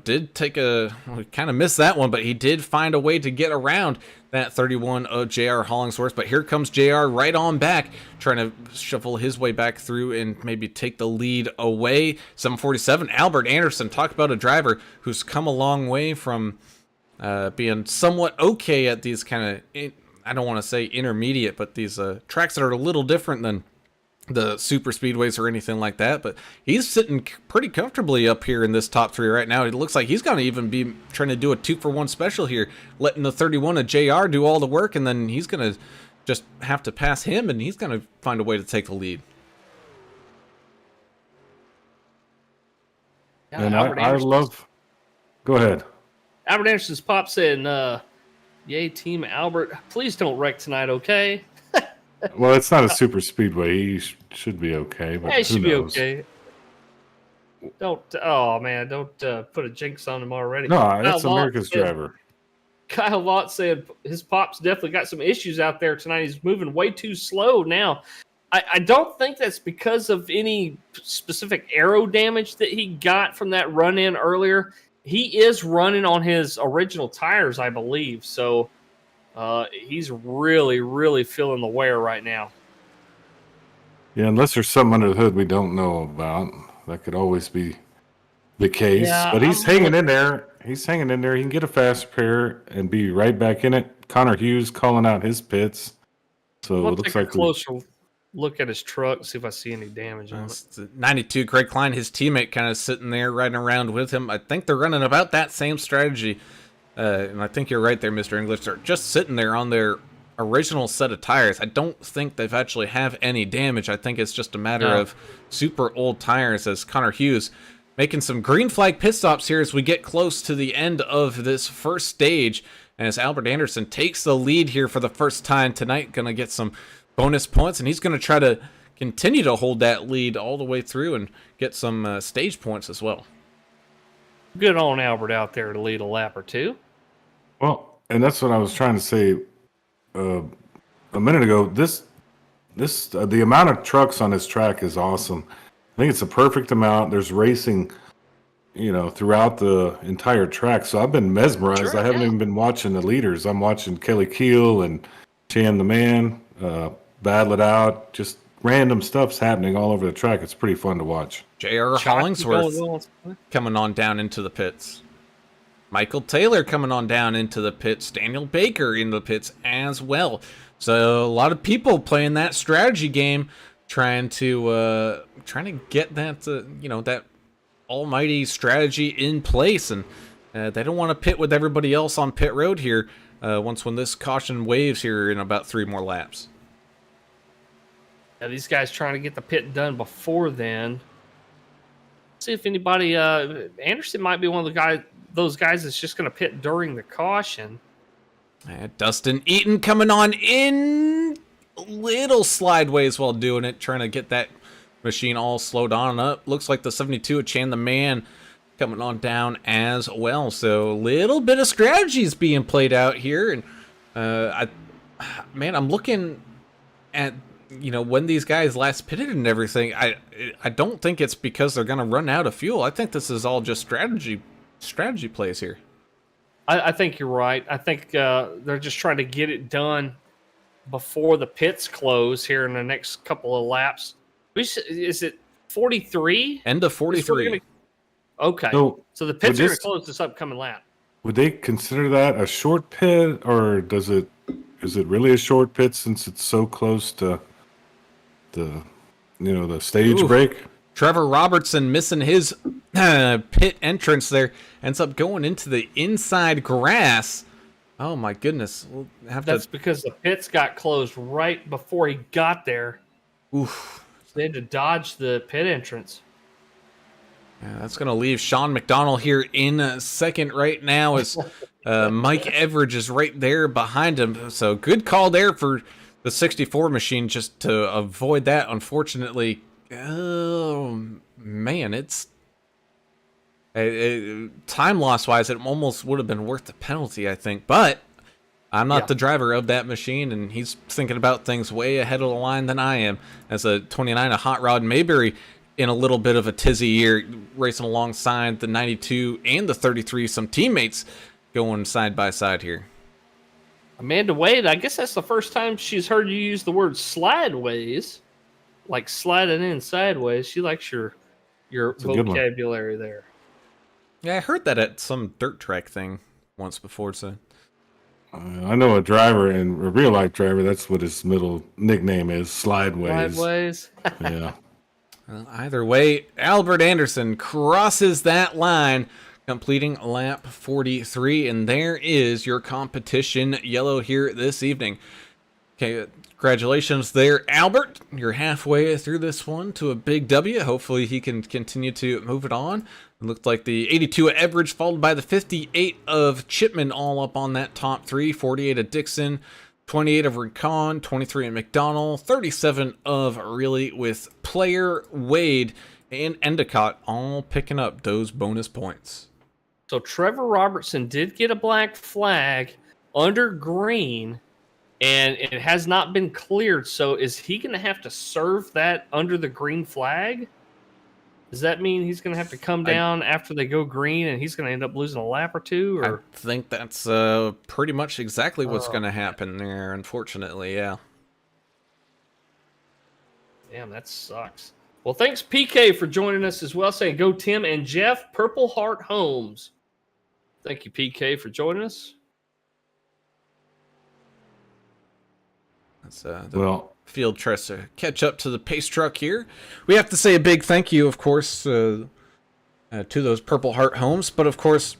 did take we kind of missed that one, but he did find a way to get around that 31 of J.R. Hollingsworth. But here comes J.R. right on back, trying to shuffle his way back through and maybe take the lead away. 747, Albert Anderson. Talk about a driver who's come a long way from being somewhat okay at these kind of, I don't want to say intermediate, but these tracks that are a little different than the super speedways or anything like that. But he's sitting pretty comfortably up here in this top 3 right now. It looks like he's going to even be trying to do a 2-for-1 special here, letting the 31 of JR do all the work, and then he's going to just have to pass him, and he's going to find a way to take the lead. Yeah, And I love... Go ahead. Albert Anderson's pop saying, yay, Team Albert. Please don't wreck tonight, okay? Well, it's not a super speedway. He should be okay. But Yeah, he should be knows? okay. Don't put a jinx on him already. No, it's Kyle America's Lott driver. Kyle Lott said his pop's definitely got some issues out there tonight. He's moving way too slow now. I don't think that's because of any specific aero damage that he got from that run-in earlier. He is running on his original tires, I believe. So he's really, really feeling the wear right now. Yeah, unless there's something under the hood we don't know about. That could always be the case. Yeah, but he's hanging in there. He's hanging in there. He can get a fast repair and be right back in it. Connor Hughes calling out his pits. So I'll it looks take a like closer look at his truck, see if I see any damage on it. 92, Greg Klein, his teammate, kind of sitting there riding around with him. I think they're running about that same strategy. And I think you're right there, Mr. English. They're just sitting there on their original set of tires. I don't think they've actually have any damage. I think it's just a matter of super old tires, as Connor Hughes making some green flag pit stops here as we get close to the end of this first stage. And as Albert Anderson takes the lead here for the first time tonight, going to get some bonus points, and he's going to try to continue to hold that lead all the way through and get some stage points as well. Good on Albert out there to lead a lap or two. Well, and that's what I was trying to say a minute ago. The amount of trucks on this track is awesome. I think it's the perfect amount. There's racing, throughout the entire track. So I've been mesmerized. Sure, I haven't even been watching the leaders. I'm watching Kelly Keel and Chan the Man battle it out. Just random stuff's happening all over the track. It's pretty fun to watch. J.R. Hollingsworth coming on down into the pits. Michael Taylor coming on down into the pits. Daniel Baker in the pits as well. So a lot of people playing that strategy game, trying to get that that almighty strategy in place, and they don't want to pit with everybody else on pit road here. When this caution waves here in about 3 more laps. Yeah, these guys trying to get the pit done before then. See if anybody. Anderson might be one of those guys that's just going to pit during the caution. Dustin Eaton coming on in little slideways while doing it, trying to get that machine all slowed on up. Looks like the 72 of Chan the Man coming on down as well. So a little bit of strategies being played out here, and I'm looking at when these guys last pitted and everything. I don't think it's because they're gonna run out of fuel. I think this is all just strategy plays here. I think you're right. I think they're just trying to get it done before the pits close here in the next couple of laps. Is it 43? End of 43. Okay. So the pits are going to close this upcoming lap. Would they consider that a short pit, or is it really a short pit since it's so close to the stage break? Trevor Robertson missing his pit entrance there, ends up going into the inside grass. Oh my goodness. That's because the pits got closed right before he got there. Oof. So they had to dodge the pit entrance. Yeah, that's going to leave Sean McDonald here in second right now as Mike Everidge is right there behind him. So good call there for the 64 machine just to avoid that. Unfortunately, oh man, it's time loss wise, it almost would have been worth the penalty, I think. But I'm not Yeah. the driver of that machine, and he's thinking about things way ahead of the line than I am. As a 29, a Hot Rod Mayberry in a little bit of a tizzy here, racing alongside the 92 and the 33, some teammates going side by side here. Amanda Wade, I guess that's the first time she's heard you use the word slideways, like sliding in sideways. She likes your a good one. vocabulary there. Yeah, I heard that at some dirt track thing once before, so... I know a driver and a real life driver. That's what his middle nickname is, Slideways. Sideways. Yeah. Well, either way, Albert Anderson crosses that line, completing lap 43, and there is your competition yellow here this evening. Okay, congratulations there, Albert. You're halfway through this one to a big W. Hopefully he can continue to move it on. It looked like the 82 at Everidge, followed by the 58 of Chipman, all up on that top three. 48 of Dixon, 28 of Rincon, 23 of McDonald, 37 of Really with Player, Wade, and Endicott, all picking up those bonus points. So Trevor Robertson did get a black flag under green, and it has not been cleared. So is he going to have to serve that under the green flag? Does that mean he's going to have to come down after they go green, and he's going to end up losing a lap or two? Or I think that's pretty much exactly what's going to happen there, unfortunately, yeah. Damn, that sucks. Well, thanks, PK, for joining us as well. Saying go Tim and Jeff, Purple Heart Homes. Thank you, PK, for joining us. That's the Well, field tries to catch up to the pace truck here. We have to say a big thank you, of course, to those Purple Heart Homes, but of course,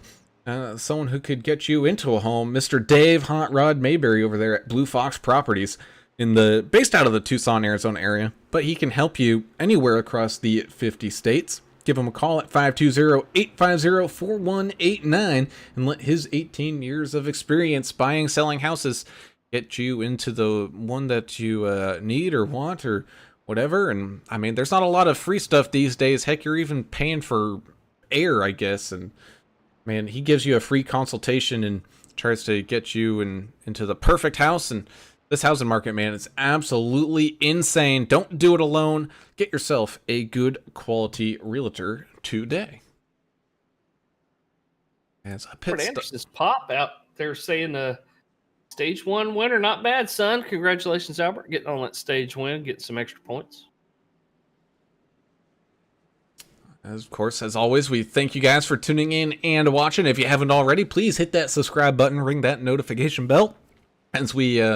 someone who could get you into a home, Mr. Dave Hot Rod Mayberry over there at Blue Fox Properties, based out of the Tucson, Arizona area, but he can help you anywhere across the 50 states. Give him a call at 520-850-4189 and let his 18 years of experience buying, selling houses get you into the one that you need or want or whatever. And I mean, there's not a lot of free stuff these days. Heck, you're even paying for air, I guess. And man, he gives you a free consultation and tries to get you into the perfect house. And this housing market, man, is absolutely insane. Don't do it alone. Get yourself a good quality realtor today. As a pit Anderson's pop out there saying stage 1 winner, not bad, son. Congratulations, Albert, getting on that stage win, getting some extra points. Of course, as always, we thank you guys for tuning in and watching. If you haven't already, please hit that subscribe button, ring that notification bell. As we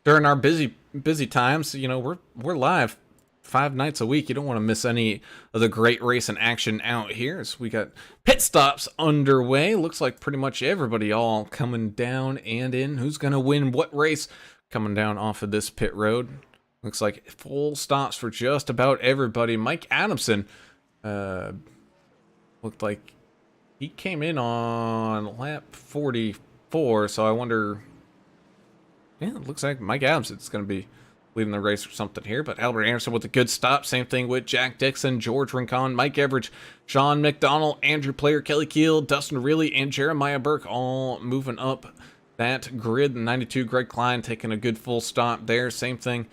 during our busy times, we're live 5 nights a week. You don't want to miss any of the great racing action out here. So we got pit stops underway. Looks like pretty much everybody all coming down and in. Who's going to win what race coming down off of this pit road? Looks like full stops for just about everybody. Mike Adamson looked like he came in on lap 44, so I wonder... Yeah, it looks like Mike Adamson's going to be leading the race or something here, but Albert Anderson with a good stop. Same thing with Jack Dixon, George Rincon, Mike Everidge, Sean McDonald, Andrew Player, Kelly Keel, Dustin Riley, and Jeremiah Burke all moving up that grid. 92, Greg Klein taking a good full stop there. Same thing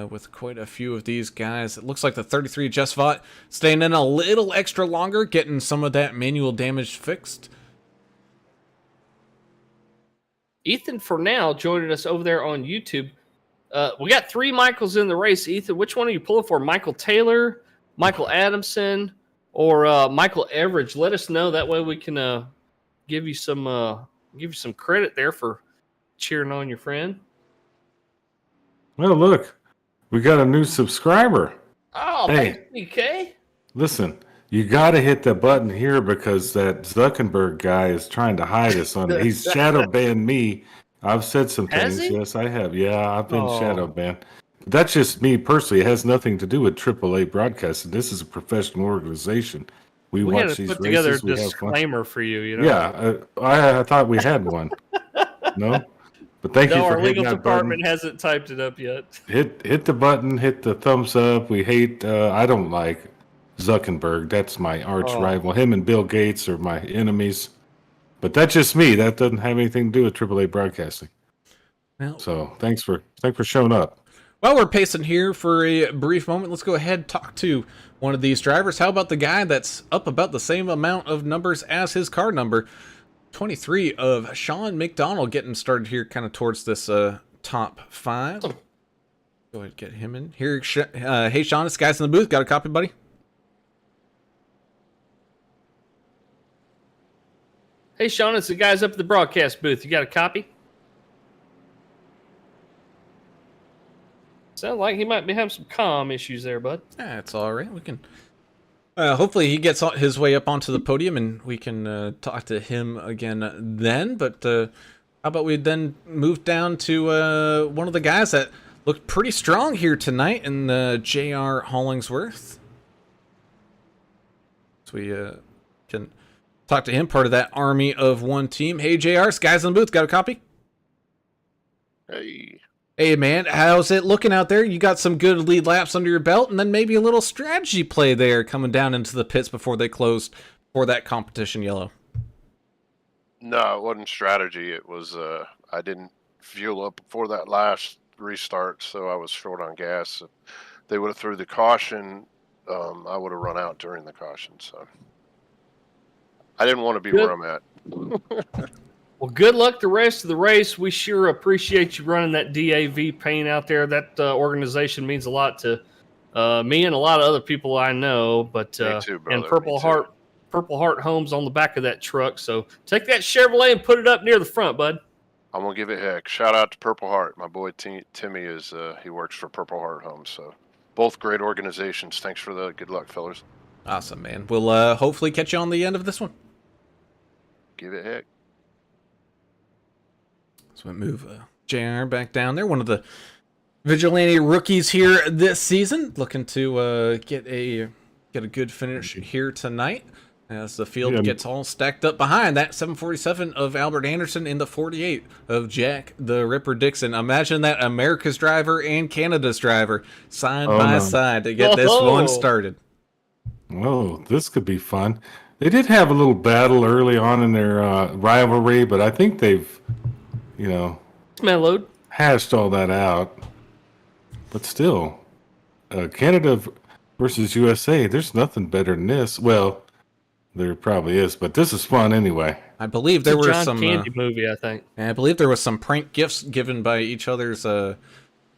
with quite a few of these guys. It looks like the 33, Jess Vaught, staying in a little extra longer, getting some of that manual damage fixed. Ethan Fernell joining us over there on YouTube. We got 3 Michaels in the race. Ethan, which one are you pulling for? Michael Taylor, Michael Adamson, or Michael Everidge? Let us know. That way we can give you some credit there for cheering on your friend. Well, look, we got a new subscriber. Oh, Hey. thanks, PK. Listen, you got to hit the button here because that Zuckerberg guy is trying to hide us on it. He's shadow banned me. I've said some Has things. he? Yes, I have. Yeah, I've been Oh. shadow banned. That's just me personally. It has nothing to do with AAA broadcasting. This is a professional organization. We We had watch to these put together a races. We have fun. disclaimer for you. Yeah, I thought we had one. No, but thank you No, for our hitting legal that button. department hasn't typed it up yet. Hit the button. Hit the thumbs up. We hate. I don't like Zuckerberg. That's my arch Oh. rival. Him and Bill Gates are my enemies. But that's just me. That doesn't have anything to do with AAA broadcasting. Well, So thanks for showing up. while we're pacing here for a brief moment, let's go ahead and talk to one of these drivers. How about the guy that's up about the same amount of numbers as his car number? 23 of Sean McDonald getting started here kind of towards this top 5. Go ahead and get him in here. Hey Sean, it's guys in the booth. Got a copy, buddy? Hey, Sean, it's the guys up at the broadcast booth. You got a copy? Sounds like he might be having some comm issues there, bud. That's all right. We can. Hopefully he gets his way up onto the podium and we can talk to him again then. But how about we then move down to one of the guys that looked pretty strong here tonight in J.R. Hollingsworth. So we can talk to him, part of that army of one team. Hey, JR, guys in the booth, got a copy? Hey. Hey, man, how's it looking out there? You got some good lead laps under your belt, and then maybe a little strategy play there coming down into the pits before they closed for that competition, Yellow. No, it wasn't strategy. It was I didn't fuel up before that last restart, so I was short on gas. If they would have threw the caution, I would have run out during the caution. So I didn't want to be where I'm at. Well, good luck the rest of the race. We sure appreciate you running that DAV paint out there. That organization means a lot to me and a lot of other people I know. But Me too, brother. and Purple Heart Homes on the back of that truck. So take that Chevrolet and put it up near the front, bud. I'm gonna give it heck. Shout out to Purple Heart. My boy Timmy is he works for Purple Heart Homes. So both great organizations. Thanks for the good luck, fellas. Awesome, man. We'll hopefully catch you on the end of this one. Give it heck. So we move JR back down there. One of the vigilante rookies here this season, looking to get a good finish here tonight as the field gets all stacked up behind that 747 of Albert Anderson in the 48 of Jack the Ripper Dixon. Imagine that, America's driver and Canada's driver side by side to get this one started. Oh, this could be fun. They did have a little battle early on in their rivalry, but I think they've mellowed, hashed all that out. But still, Canada versus USA, there's nothing better than this. Well, there probably is, but this is fun anyway. I believe there were some Candy movie, I think. I believe there was some prank gifts given by each other's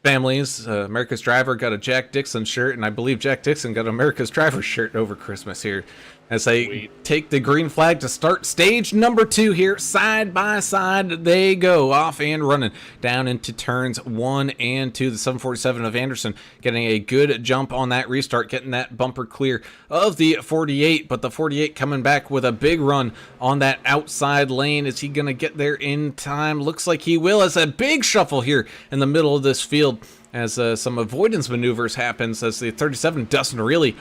families. America's driver got a Jack Dixon shirt, and I believe Jack Dixon got America's driver shirt over Christmas here. As they take the green flag to start stage number 2 here, side by side they go, off and running down into turns 1 and 2. The 747 of Anderson getting a good jump on that restart, getting that bumper clear of the 48, but the 48 coming back with a big run on that outside lane. Is he going to get there in time? Looks like he will, as a big shuffle here in the middle of this field as some avoidance maneuvers happens as the 37 Dustin really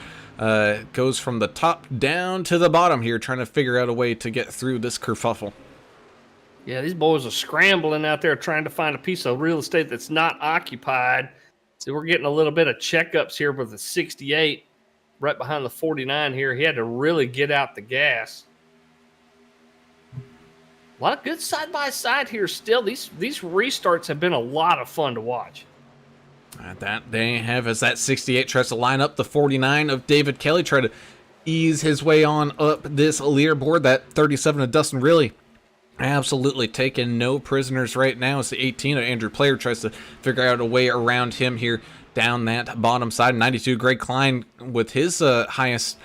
goes from the top down to the bottom here, trying to figure out a way to get through this kerfuffle. Yeah, these boys are scrambling out there trying to find a piece of real estate that's not occupied. So we're getting a little bit of checkups here with the 68 right behind the 49 here. He had to really get out the gas. A lot of good side-by-side here still. These restarts have been a lot of fun to watch. That they have as that 68 tries to line up the 49 of David Kelly, try to ease his way on up this leaderboard. That 37 of Dustin really absolutely taking no prisoners right now as the 18 of Andrew Player tries to figure out a way around him here down that bottom side. 92 Greg Klein with his highest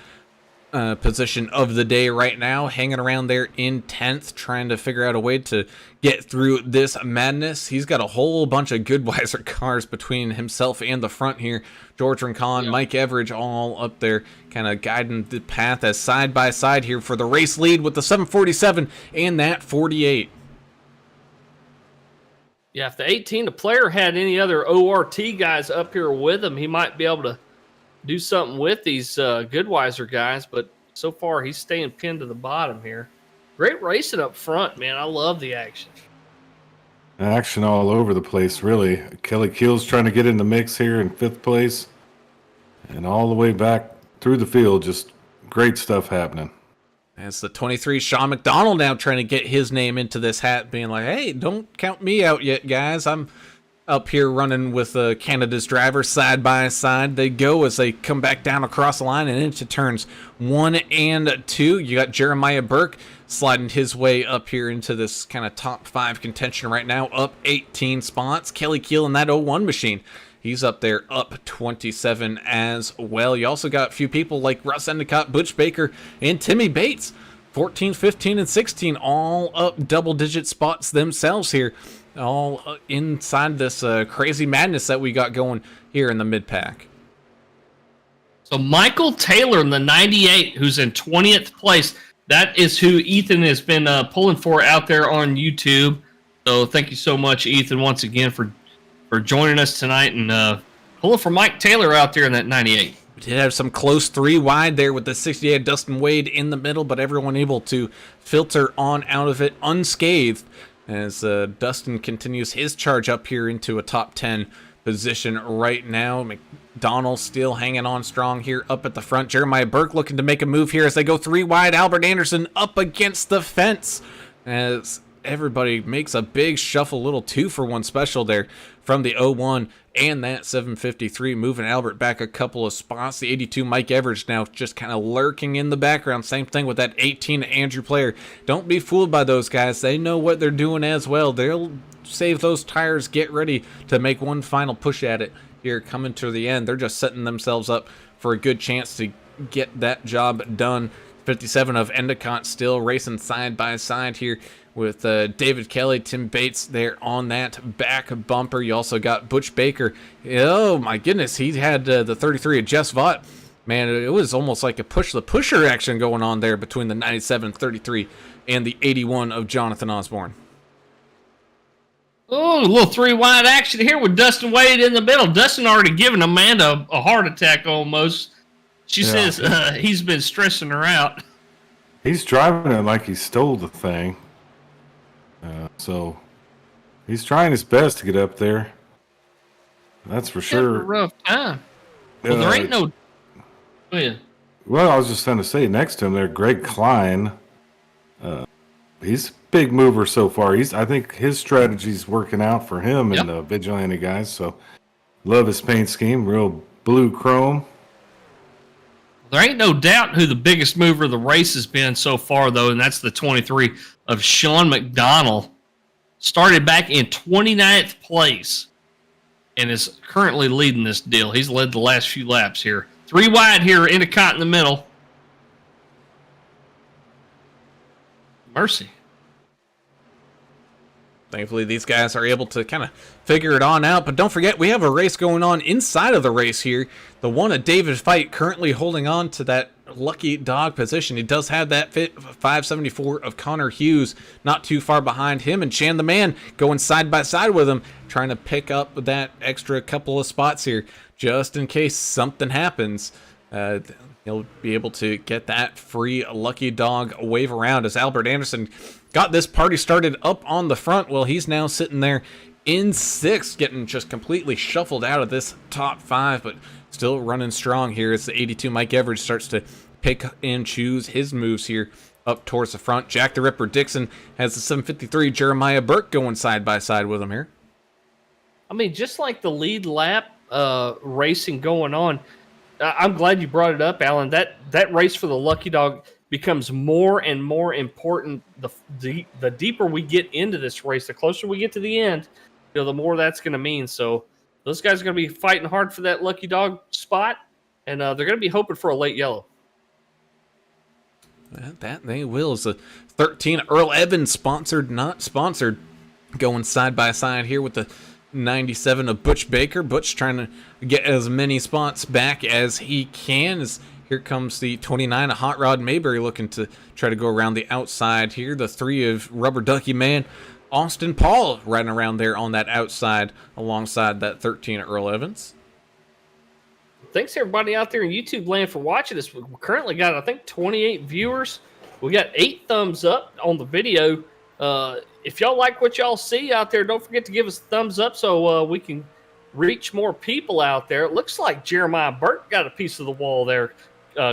position of the day right now, hanging around there in 10th, trying to figure out a way to get through this madness. He's got a whole bunch of Goodweiser cars between himself and the front here. George Rincon, Mike Everidge all up there kind of guiding the path as side by side here for the race lead with the 747 and that 48. Yeah, if the 18, the Player, had any other ORT guys up here with him, he might be able to do something with these Goodweiser guys, but so far he's staying pinned to the bottom here. Great racing up front, man. I love the action. Action all over the place, really. Kelly Keel's trying to get in the mix here in 5th place. And all the way back through the field, just great stuff happening. As the 23, Sean McDonald now trying to get his name into this hat, being like, hey, don't count me out yet, guys. I'm up here running with Canada's driver side by side. They go as they come back down across the line and into turns 1 and 2. You got Jeremiah Burke sliding his way up here into this kind of top 5 contention right now, up 18 spots. Kelly Keel in that 01 machine, he's up there, up 27 as well. You also got a few people like Russ Endicott, Butch Baker, and Timmy Bates. 14, 15, and 16, all up double-digit spots themselves here. All inside this crazy madness that we got going here in the mid-pack. So Michael Taylor in the 98, who's in 20th place. That is who Ethan has been pulling for out there on YouTube. So thank you so much, Ethan, once again for joining us tonight and pulling for Mike Taylor out there in that 98. We did have some close 3 wide there with the 68 Dustin Wade in the middle, but everyone able to filter on out of it unscathed as Dustin continues his charge up here into a top 10 position right now. McDonald still hanging on strong here up at the front. Jeremiah Burke looking to make a move here as they go 3 wide. Albert Anderson up against the fence as everybody makes a big shuffle, little 2-for-1 special there from the 01 and that 753, moving Albert back a couple of spots. The 82 Mike Everidge now just kind of lurking in the background. Same thing with that 18 Andrew Player. Don't be fooled by those guys. They know what they're doing as well. They'll save those tires, get ready to make one final push at it here coming to the end. They're just setting themselves up for a good chance to get that job done. 57 of Endicott still racing side by side here with David Kelly, Tim Bates there on that back bumper. You also got Butch Baker. Oh my goodness, he had the 33 of Jess Vaught. Man, it was almost like a push the pusher action going on there between the 97 33 and the 81 of Jonathan Osborne. Oh, a little 3 wide action here with Dustin Wade in the middle. Dustin already given Amanda a heart attack almost. She says he's been stressing her out. He's driving it like he stole the thing. So he's trying his best to get up there. That's for sure. A rough time. Well, there ain't no. Oh, yeah. Well, I was just going to say next to him there, Greg Klein. He's a big mover so far. I think his strategy's working out for him and the Vigilante guys. So love his paint scheme, real blue chrome. There ain't no doubt who the biggest mover of the race has been so far, though, and that's the 23 of Sean McDonald. Started back in 29th place and is currently leading this deal. He's led the last few laps here. 3 wide here, Endicott in the middle. Mercy. Thankfully, these guys are able to kind of figure it on out. But don't forget, we have a race going on inside of the race here. The one of David Fite currently holding on to that lucky dog position. He does have that fit 574 of Connor Hughes not too far behind him. And Chan the Man going side by side with him, trying to pick up that extra couple of spots here just in case something happens. He'll be able to get that free lucky dog wave around as Albert Anderson got this party started up on the front. Well, he's now sitting there in 6th, getting just completely shuffled out of this top 5, but still running strong here as the 82 Mike Everidge starts to pick and choose his moves here up towards the front. Jack the Ripper Dixon has the 753 Jeremiah Burke going side by side with him here. I mean, just like the lead lap racing going on, I'm glad you brought it up, Alan. That race for the lucky dog becomes more and more important the deeper we get into this race, the closer we get to the end, the more that's going to mean. So those guys are going to be fighting hard for that lucky dog spot, and they're going to be hoping for a late yellow. That they will. Is a 13 Earl Evans sponsored, not sponsored, going side by side here with the 97 of Butch Baker. Butch trying to get as many spots back as he can. As here comes the 29 of Hot Rod Mayberry looking to try to go around the outside here. The 3 of Rubber Ducky Man, Austin Paul riding around there on that outside alongside that 13 of Earl Evans. Thanks everybody out there in YouTube land for watching us. We've currently got, I think, 28 viewers. We got 8 thumbs up on the video. If y'all like what y'all see out there, don't forget to give us a thumbs up so we can reach more people out there. It looks like Jeremiah Burke got a piece of the wall there.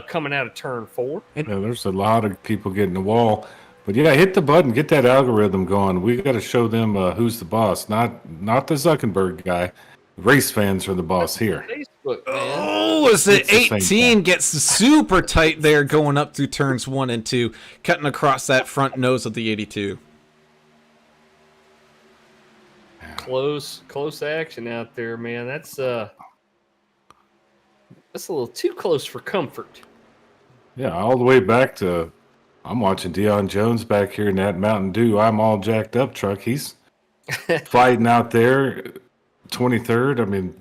coming out of turn 4. Yeah, there's a lot of people getting the wall. But yeah, hit the button, get that algorithm going. We got to show them who's the boss, not the Zuckerberg guy. Race fans are the boss here. Facebook, man. Oh, as the It's the same 18 thing. gets super tight there going up through turns 1 and 2, cutting across that front nose of the 82. Close action out there, man. That's a little too close for comfort. Yeah, all the way back to I'm watching Deion Jones back here in that Mountain Dew. I'm all jacked up truck. He's fighting out there, 23rd. I mean,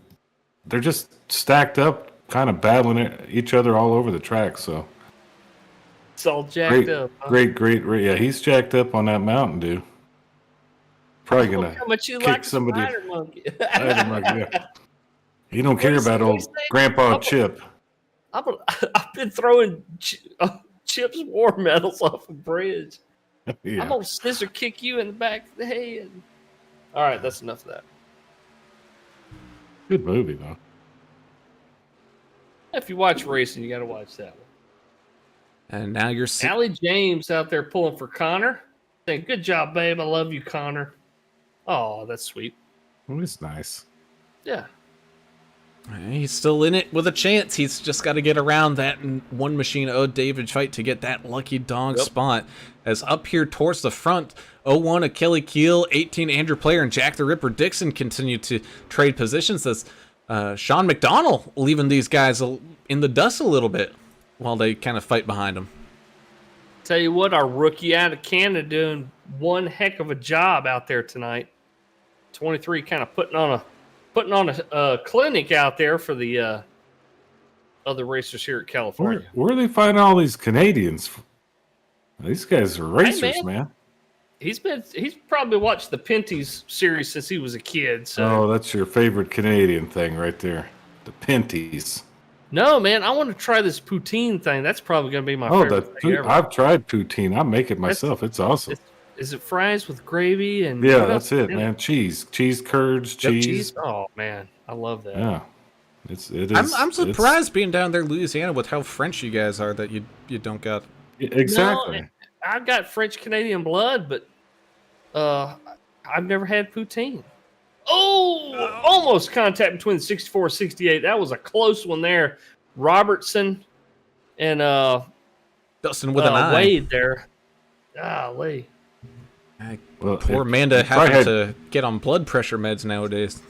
they're just stacked up, kind of battling each other all over the track. So It's all jacked up. Huh? great. Yeah, he's jacked up on that Mountain Dew. Probably Oh, gonna how much you kick like somebody. Spider Monkey? Yeah. He don't care What about is old he saying? Grandpa Chip. I've been throwing Chip's war medals off a bridge. Yeah. I'm gonna scissor kick you in the back of the head. All right, that's enough of that. Good movie though. If you watch racing, you got to watch that one. And now you're Allie James out there pulling for Connor. Saying, "Good job, babe. I love you, Connor." Oh, that's sweet. Well, it's nice. Yeah. He's still in it with a chance. He's just got to get around that one machine David fight to get that lucky dog spot. As up here towards the front, 01 of Kelly Keel, 18 Andrew Player, and Jack the Ripper Dixon continue to trade positions as Sean McDonald leaving these guys in the dust a little bit while they kind of fight behind him. Tell you what, our rookie out of Canada doing one heck of a job out there tonight. 23 kind of putting on a clinic out there for the other racers here at California. Where are they finding all these Canadians? These guys are racers, man. He's probably watched the Pinty's series since he was a kid. So Oh, that's your favorite Canadian thing right there. The Pinties. no, man, I want to try this poutine thing. That's probably going to be my Oh, favorite thing ever. I've tried poutine. I make it myself. It's awesome. Is it fries with gravy and Yeah, what that's else? it, man. Cheese curds, Yep, cheese. Oh man, I love that. Yeah, it is. I'm surprised being down there in Louisiana with how French you guys are that you don't got. Exactly. No, I've got French Canadian blood, but I've never had poutine. Oh, almost contact between the 64 and 68. That was a close one there. Robertson and Dustin with an eye. Wade there. Golly. Well, Poor Amanda having to get on blood pressure meds nowadays.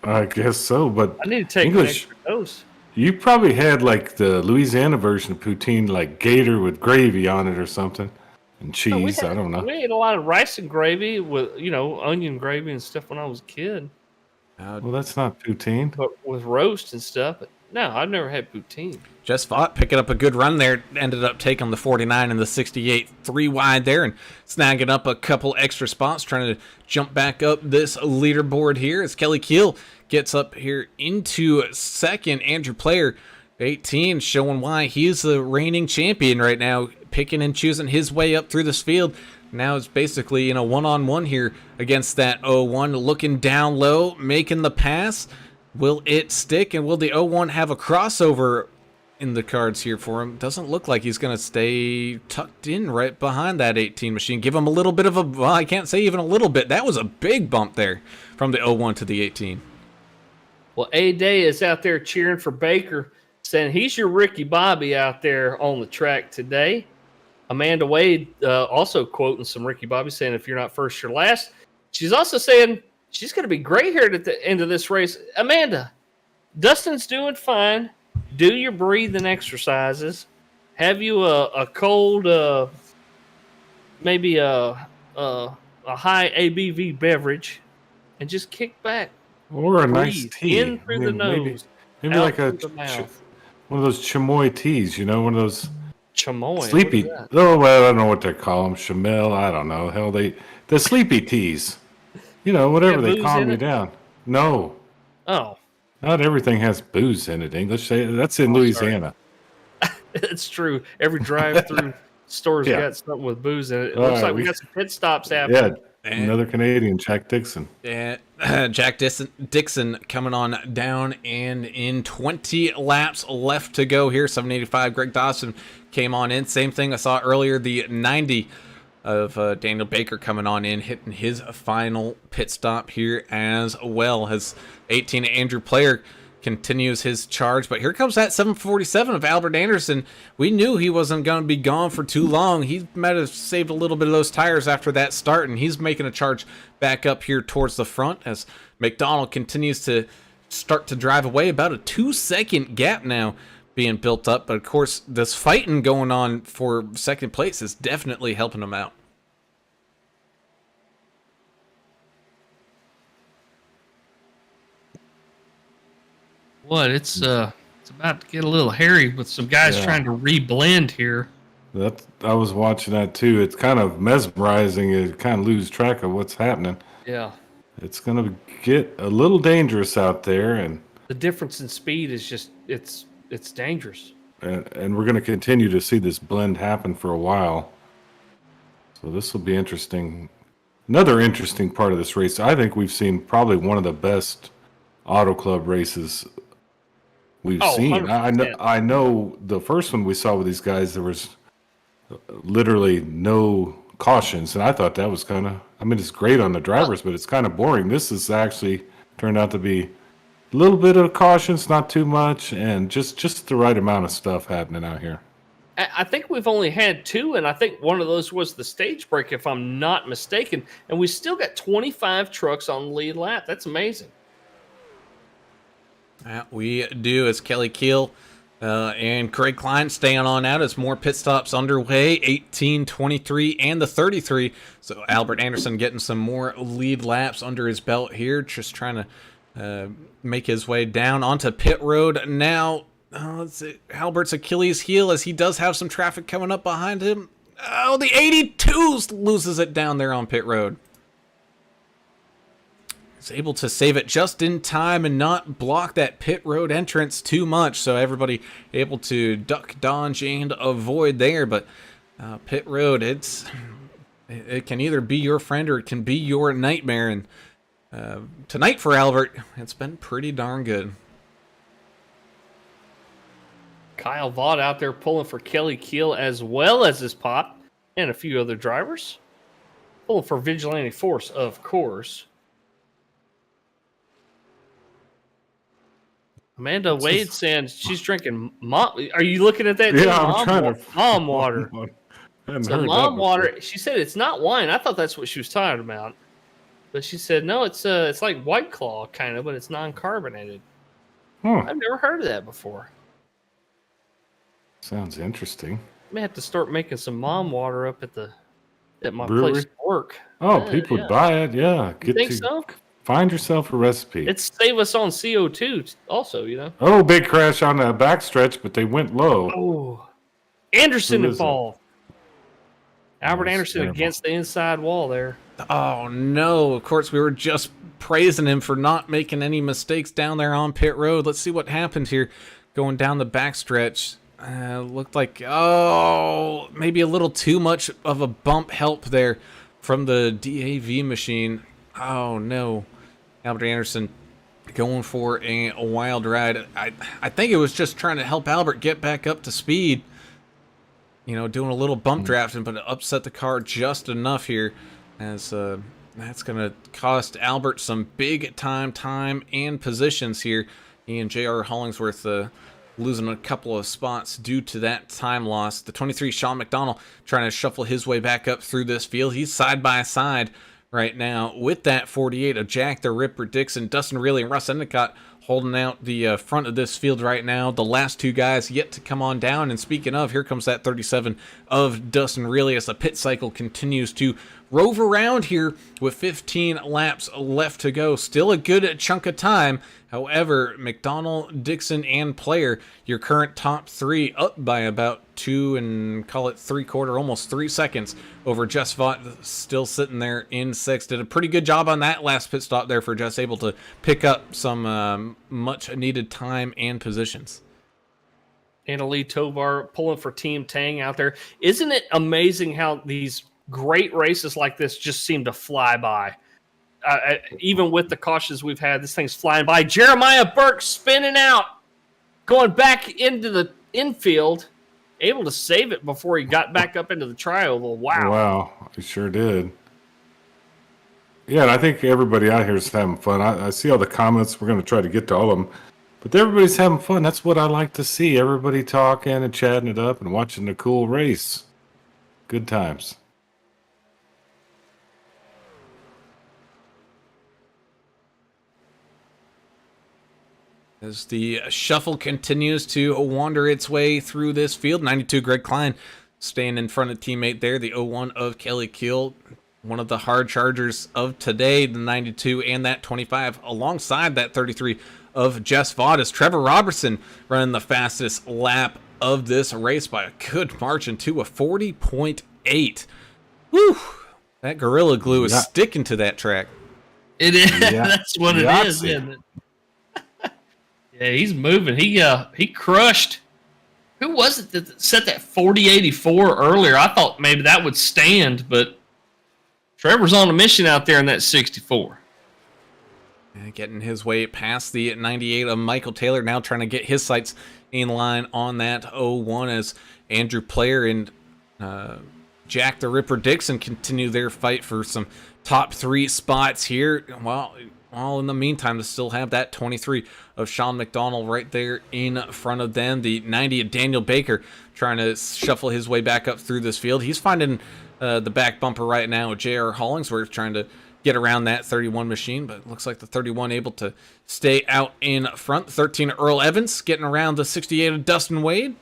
I guess so, but I need to take English. an extra dose. You probably had like the Louisiana version of poutine, like gator with gravy on it or something, and cheese. I don't know. We ate a lot of rice and gravy with, onion gravy and stuff when I was a kid. Well, that's not poutine. But with roast and stuff. But no, I've never had poutine. Just fought, picking up a good run there. Ended up taking the 49 and the 68 3 wide there and snagging up a couple extra spots, trying to jump back up this leaderboard here as Kelly Keel gets up here into second. Andrew Player, 18, showing why he's the reigning champion right now, picking and choosing his way up through this field. Now it's basically, one-on-one here against that 01, looking down low, making the pass. Will it stick, and will the 01 have a crossover in the cards here for him? Doesn't look like he's going to stay tucked in right behind that 18 machine. Give him a little bit of a, well, I can't say even a little bit. That was a big bump there from the 01 to the 18. Well, A-Day is out there cheering for Baker, saying he's your Ricky Bobby out there on the track today. Amanda Wade also quoting some Ricky Bobby, saying if you're not first, you're last. She's also saying she's going to be gray haired at the end of this race. Amanda, Dustin's doing fine. Do your breathing exercises. Have you a cold, maybe a high ABV beverage, and just kick back. Or a nice Breathe tea. in through the nose, Maybe out like through the mouth. one of those chamoy teas, one of those Chamoy. sleepy. What is that? Oh, well, I don't know what they call them. Chamel, I don't know. Hell, the sleepy teas. Whatever Got they booze calm in you it? down. No, Oh, not everything has booze in it. English, that's in Louisiana. it's true. Every drive-through store's Yeah. got something with booze in it. It All looks right, like we we- got some pit stops happening. Yeah, another Canadian, Jack Dixon. Yeah, Jack Dixon coming on down, and in 20 laps left to go here, 785. Greg Dawson came on in. Same thing I saw earlier, the 90 of Daniel Baker coming on in, hitting his final pit stop here as well. As 18 Andrew Player continues his charge, but here comes that 747 of Albert Anderson. We knew he wasn't going to be gone for too long. He might have saved a little bit of those tires after that start, and he's making a charge back up here towards the front as McDonald continues to start to drive away. About a 2-second gap now being built up, but of course this fighting going on for second place is definitely helping him out. What? It's about to get a little hairy with some guys trying to reblend here. I was watching that too. It's kind of mesmerizing. You kind of lose track of what's happening. Yeah. It's going to get a little dangerous out there, and The difference in speed is just it's dangerous. and we're going to continue to see this blend happen for a while. So this will be interesting. Another interesting part of this race, I think we've seen probably one of the best Auto Club races we've seen. 100%. I know the first one we saw with these guys, there was literally no cautions, and I thought that was kind of, I mean, it's great on the drivers, but it's kind of boring. This has actually turned out to be a little bit of cautions, not too much, and just the right amount of stuff happening out here. I think we've only had 2, and I think one of those was the stage break, if I'm not mistaken. And we still got 25 trucks on the lead lap. That's amazing. We do, as Kelly Keel and Craig Klein staying on out as more pit stops underway, 18, 23, and the 33. So Albert Anderson getting some more lead laps under his belt here, just trying to make his way down onto pit road now. Let's see, Albert's Achilles heel, as he does have some traffic coming up behind him. Oh, the 82s loses it down there on pit road. He's able to save it just in time and not block that pit road entrance too much, so everybody able to duck, dodge, and avoid there. But pit road, it can either be your friend or it can be your nightmare. And tonight for Albert, it's been pretty darn good. Kyle Vaught out there pulling for Kelly Keel as well as his pop and a few other drivers. Pulling for Vigilante Force, of course. Amanda Wade saying she's drinking mom. Are you looking at that? Yeah, I'm trying to. Mom water. So mom water. Before. She said it's not wine. I thought that's what she was talking about, but she said no. It's like White Claw kind of, but it's non-carbonated. Huh. I've never heard of that before. Sounds interesting. I may have to start making some mom water up at my Brewery? place of work. Oh, people would buy it. Yeah. You think so? Find yourself a recipe. It's save us on CO2 also, you know. Oh, big crash on the backstretch, but they went low. Oh, Anderson Who is it? involved. Albert That's Anderson terrible. against the inside wall there. Oh no, of course we were just praising him for not making any mistakes down there on pit road. Let's see what happened here going down the backstretch. Looked like, maybe a little too much of a bump help there from the DAV machine. Oh no, Albert Anderson going for a wild ride. I think it was just trying to help Albert get back up to speed. You know, doing a little bump drafting, but it upset the car just enough here, as that's going to cost Albert some big time and positions here. He and J.R. Hollingsworth losing a couple of spots due to that time loss. The 23, Sean McDonald, trying to shuffle his way back up through this field. He's side by side right now with that 48 of Jack the Ripper Dixon. Dustin Reilly and Russ Endicott holding out the front of this field right now. The last two guys yet to come on down. And speaking of, here comes that 37 of Dustin Reilly as the pit cycle continues to rove around here with 15 laps left to go. Still a good chunk of time. However, McDonald, Dixon, and Player, your current top three, up by about 2 and call it 3/4, almost 3 seconds over Jess Vaught, still sitting there in 6th. Did a pretty good job on that last pit stop there for Jess, able to pick up some much needed time and positions. Annalie Tovar pulling for Team Tang out there. Isn't it amazing how these great races like this just seem to fly by? even with the cautions we've had, this thing's flying by. Jeremiah Burke spinning out, going back into the infield, able to save it before he got back up into the tri-oval. Wow. Wow, he sure did. Yeah, and I think everybody out here is having fun. I see all the comments. We're going to try to get to all of them. But everybody's having fun. That's what I like to see. Everybody talking and chatting it up and watching the cool race. Good times. As the shuffle continues to wander its way through this field, 92 Greg Klein staying in front of teammate there, the 01 of Kelly Keel, one of the hard chargers of today, the 92 and that 25, alongside that 33 of Jess Vaught. Trevor Robertson running the fastest lap of this race by a good margin to a 40.8. Whew! That Gorilla Glue is sticking to that track. It is. Yeah. That's what it is, isn't it? Yeah, he's moving. He crushed. Who was it that set that 40.84 earlier? I thought maybe that would stand, but Trevor's on a mission out there in that 64. Getting his way past the 98 of Michael Taylor, now trying to get his sights in line on that 01 as Andrew Player and Jack the Ripper Dixon continue their fight for some top 3 spots here. Well, in the meantime, to still have that 23 of Sean McDonald right there in front of them. The 90 of Daniel Baker trying to shuffle his way back up through this field. He's finding the back bumper right now with J.R. Hollingsworth trying to get around that 31 machine, but it looks like the 31 able to stay out in front. 13 Earl Evans getting around the 68 of Dustin Wade.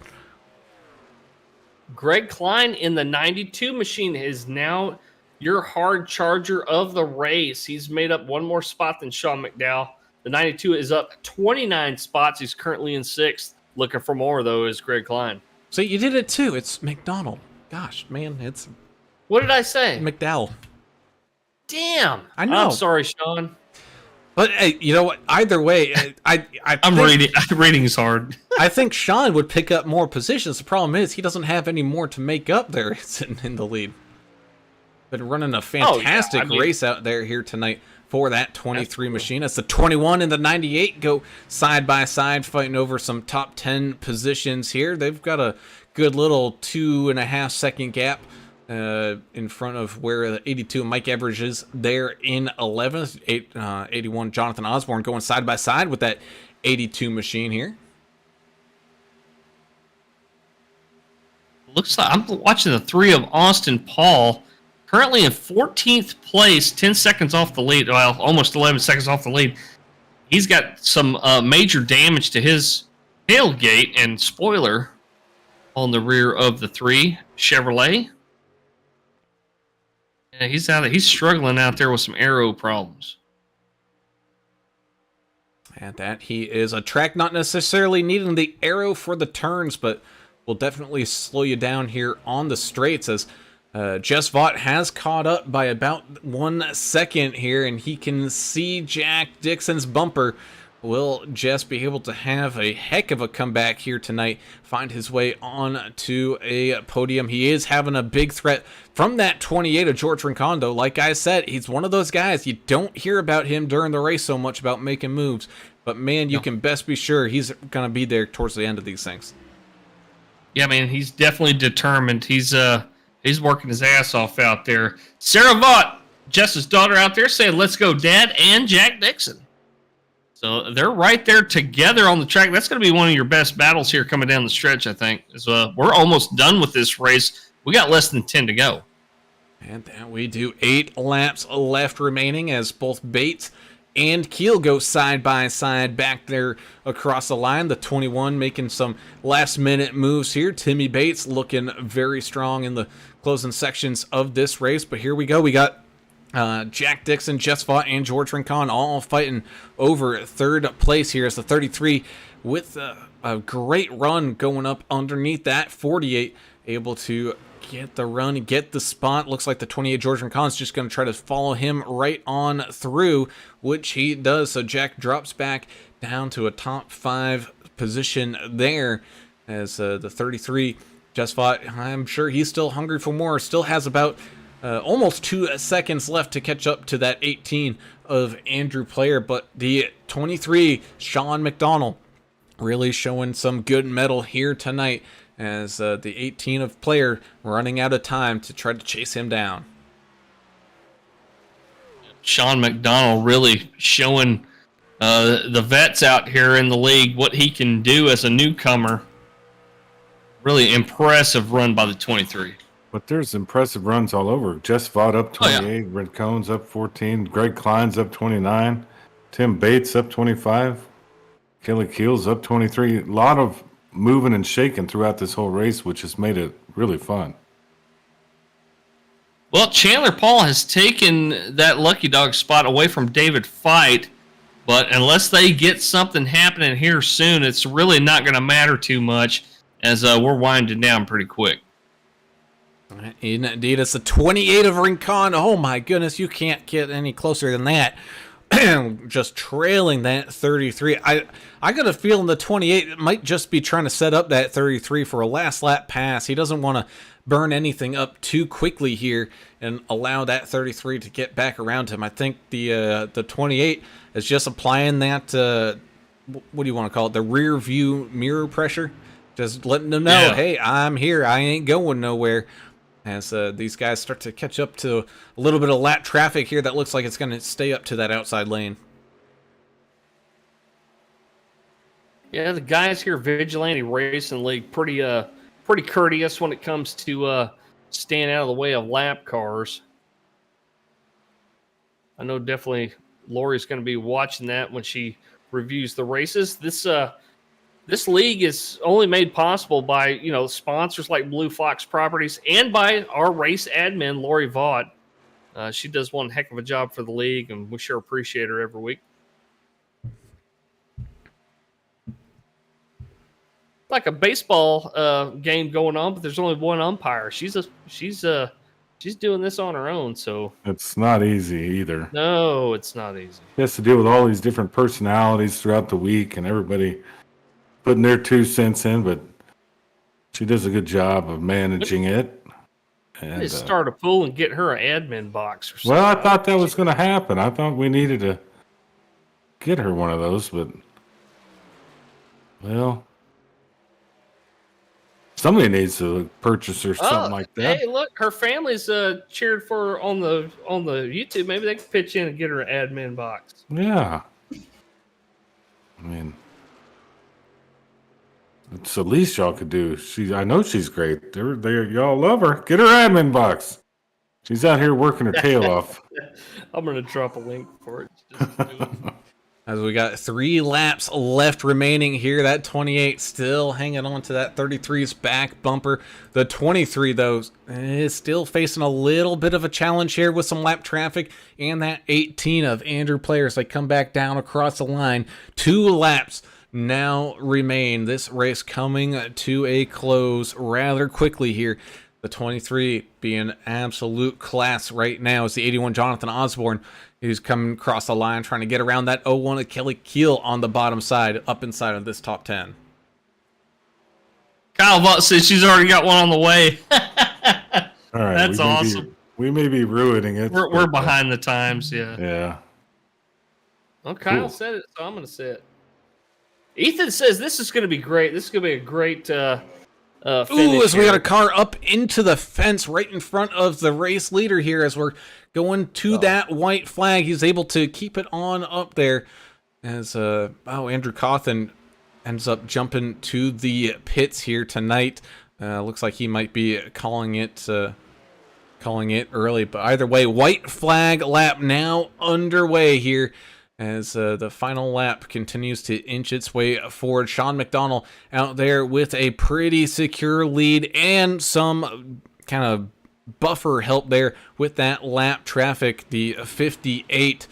Greg Klein in the 92 machine is now your hard charger of the race. He's made up one more spot than Sean McDowell. The 92 is up 29 spots. He's currently in 6th. Looking for more, though, is Greg Klein. So you did it, too. It's McDonald. Gosh, man, it's... What did I say? McDowell. Damn. I know. I'm sorry, Sean. But hey, you know what? Either way, I'm reading. Reading is hard. I think Sean would pick up more positions. The problem is he doesn't have any more to make up there sitting in the lead. Been running a fantastic race out there here tonight for that 23 machine. As the 21 and the 98 go side by side, fighting over some top 10 positions here. They've got a good little 2.5 second gap in front of where the 82 Mike Everidge is there in 11th. 81 Jonathan Osborne going side by side with that 82 machine here. Looks like I'm watching the 3 of Austin Paul. Currently in 14th place, 10 seconds off the lead. Well, almost 11 seconds off the lead. He's got some major damage to his tailgate and spoiler on the rear of the 3 Chevrolet. Yeah, he's struggling out there with some aero problems. And that he is a track not necessarily needing the aero for the turns, but will definitely slow you down here on the straights as Jess Vaught has caught up by about 1 second here, and he can see Jack Dixon's bumper. Will Jess be able to have a heck of a comeback here tonight, find his way on to a podium? He is having a big threat from that 28 of George Rincondo. Like I said, he's one of those guys, you don't hear about him during the race so much about making moves, but man, you can best be sure he's going to be there towards the end of these things. Yeah, man, he's definitely determined. He's working his ass off out there. Sarah Vaught, Jess's daughter, out there saying, "Let's go, Dad," and Jack Dixon. So they're right there together on the track. That's going to be one of your best battles here coming down the stretch, I think. We're almost done with this race. We got less than 10 to go. And then we do 8 laps left remaining as both Bates and Keel go side by side back there across the line. The 21 making some last-minute moves here. Timmy Bates looking very strong in the closing sections of this race. But here we go. We got Jack Dixon, Jess Vaught, and George Rincon all fighting over 3rd place here as the 33 with a great run going up underneath that 48, able to get the run and get the spot. Looks like the 28 George Rincon's just going to try to follow him right on through, which he does. So Jack drops back down to a top 5 position there as the 33 Jess Vaught, I'm sure he's still hungry for more, still has about almost 2 seconds left to catch up to that 18 of Andrew Player, but the 23, Sean McDonald, really showing some good mettle here tonight as the 18 of Player running out of time to try to chase him down. Sean McDonald really showing the vets out here in the league what he can do as a newcomer. Really impressive run by the 23. But there's impressive runs all over. Jess Vaught up 28, Red Cones up 14, Greg Klein's up 29, Tim Bates up 25, Kelly Keel's up 23. A lot of moving and shaking throughout this whole race, which has made it really fun. Well, Chandler Paul has taken that Lucky Dog spot away from David Fight, but unless they get something happening here soon, it's really not going to matter too much as we're winding down pretty quick. Indeed, it's the 28 of Rincon. Oh my goodness, you can't get any closer than that. Just trailing that 33. I got a feeling the 28 might just be trying to set up that 33 for a last lap pass. He doesn't want to burn anything up too quickly here and allow that 33 to get back around him. I think the 28 is just applying that what do you want to call it? The rear view mirror pressure, just letting them know, hey, I'm here. I ain't going nowhere. As these guys start to catch up to a little bit of lap traffic here that looks like it's going to stay up to that outside lane. Yeah, the guys here, Vigilante Racing League, pretty courteous when it comes to staying out of the way of lap cars. I know definitely Lori's going to be watching that when she reviews the races. This league is only made possible by, sponsors like Blue Fox Properties and by our race admin, Lori Vaught. She does one heck of a job for the league, and we sure appreciate her every week. Like a baseball game going on, but there's only one umpire. She's doing this on her own, so it's not easy either. No, it's not easy. She has to deal with all these different personalities throughout the week, and everybody putting their 2 cents in, but she does a good job of managing it. And just start a pool and get her an admin box or something. Well, I thought that was going to happen. I thought we needed to get her one of those, but well, somebody needs to purchase her something like that. Hey, look, her family's cheered for her on the YouTube. Maybe they can pitch in and get her an admin box. Yeah. I mean, it's the least y'all could do. I know she's great. Y'all love her. Get her admin box. She's out here working her tail off. I'm gonna drop a link for it. As we got 3 laps left remaining here, that 28 still hanging on to that 33's back bumper. The 23, though, is still facing a little bit of a challenge here with some lap traffic, and that 18 of Andrew Players. They come back down across the line. 2 laps now remain. This race coming to a close rather quickly here. The 23 being absolute class right now is the 81 Jonathan Osborne, who's coming across the line trying to get around that 01 of Kelly Keel on the bottom side, up inside of this top 10. Kyle Vaught says she's already got one on the way. All right, that's awesome. We may be ruining it. We're behind the times, yeah. Yeah. Well, Kyle said it, so I'm going to say it. Ethan says this is going to be great. This is going to be a great finish. Ooh, as we got a car up into the fence right in front of the race leader here as we're going to that white flag. He's able to keep it on up there as Andrew Cawthon ends up jumping to the pits here tonight. Looks like he might be calling it early, but either way, white flag lap now underway here as the final lap continues to inch its way forward. Sean McDonald out there with a pretty secure lead and some kind of buffer help there with that lap traffic. The 58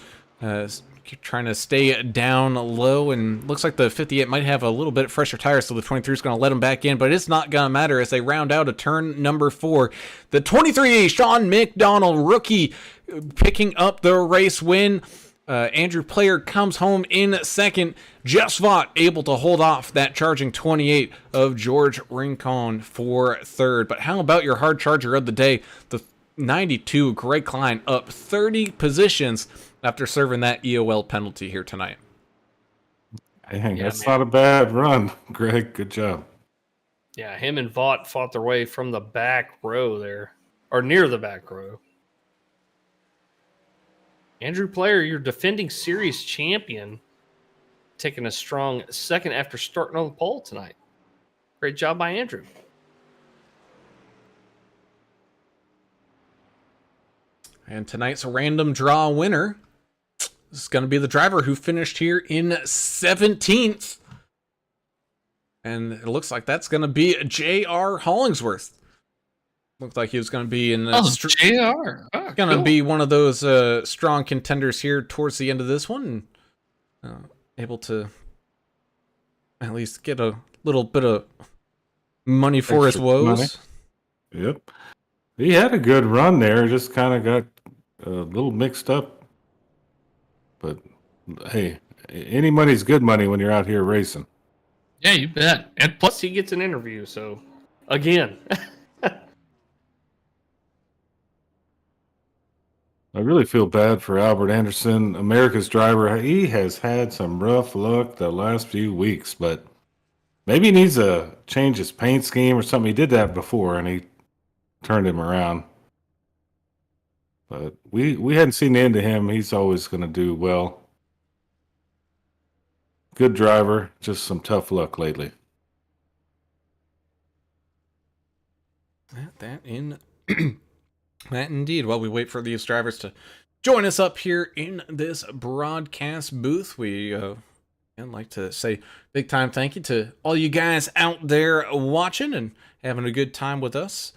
trying to stay down low, and looks like the 58 might have a little bit fresher tires, so the 23 is going to let him back in, but it's not going to matter as they round out a turn number 4. The 23, Sean McDonald, rookie, picking up the race win. Andrew Player comes home in second. Jess Vaught able to hold off that charging 28 of George Rincon for third. But how about your hard charger of the day? The 92, Greg Klein up 30 positions after serving that EOL penalty here tonight. Dang, Yeah, that's man. not a bad run, Greg. Good job. Yeah, him and Vaught fought their way from the back row there, or near the back row. Andrew Player, your defending series champion, taking a strong second after starting on the pole tonight. Great job by Andrew. And tonight's random draw winner is going to be the driver who finished here in 17th. And it looks like that's going to be J.R. Hollingsworth. Looked like he was going to be in JR. Oh, going to cool. be one of those strong contenders here towards the end of this one. And, able to at least get a little bit of money for his Extra woes. money. Yep. He had a good run there, just kind of got a little mixed up. But hey, any money's good money when you're out here racing. Yeah, you bet. And plus, he gets an interview. So, again, I really feel bad for Albert Anderson, America's driver. He has had some rough luck the last few weeks, but maybe he needs to change his paint scheme or something. He did that before, and he turned him around. But we hadn't seen the end of him. He's always going to do well. Good driver, just some tough luck lately. That indeed. While we wait for these drivers to join us up here in this broadcast booth, we I'd like to say big time thank you to all you guys out there watching and having a good time with us.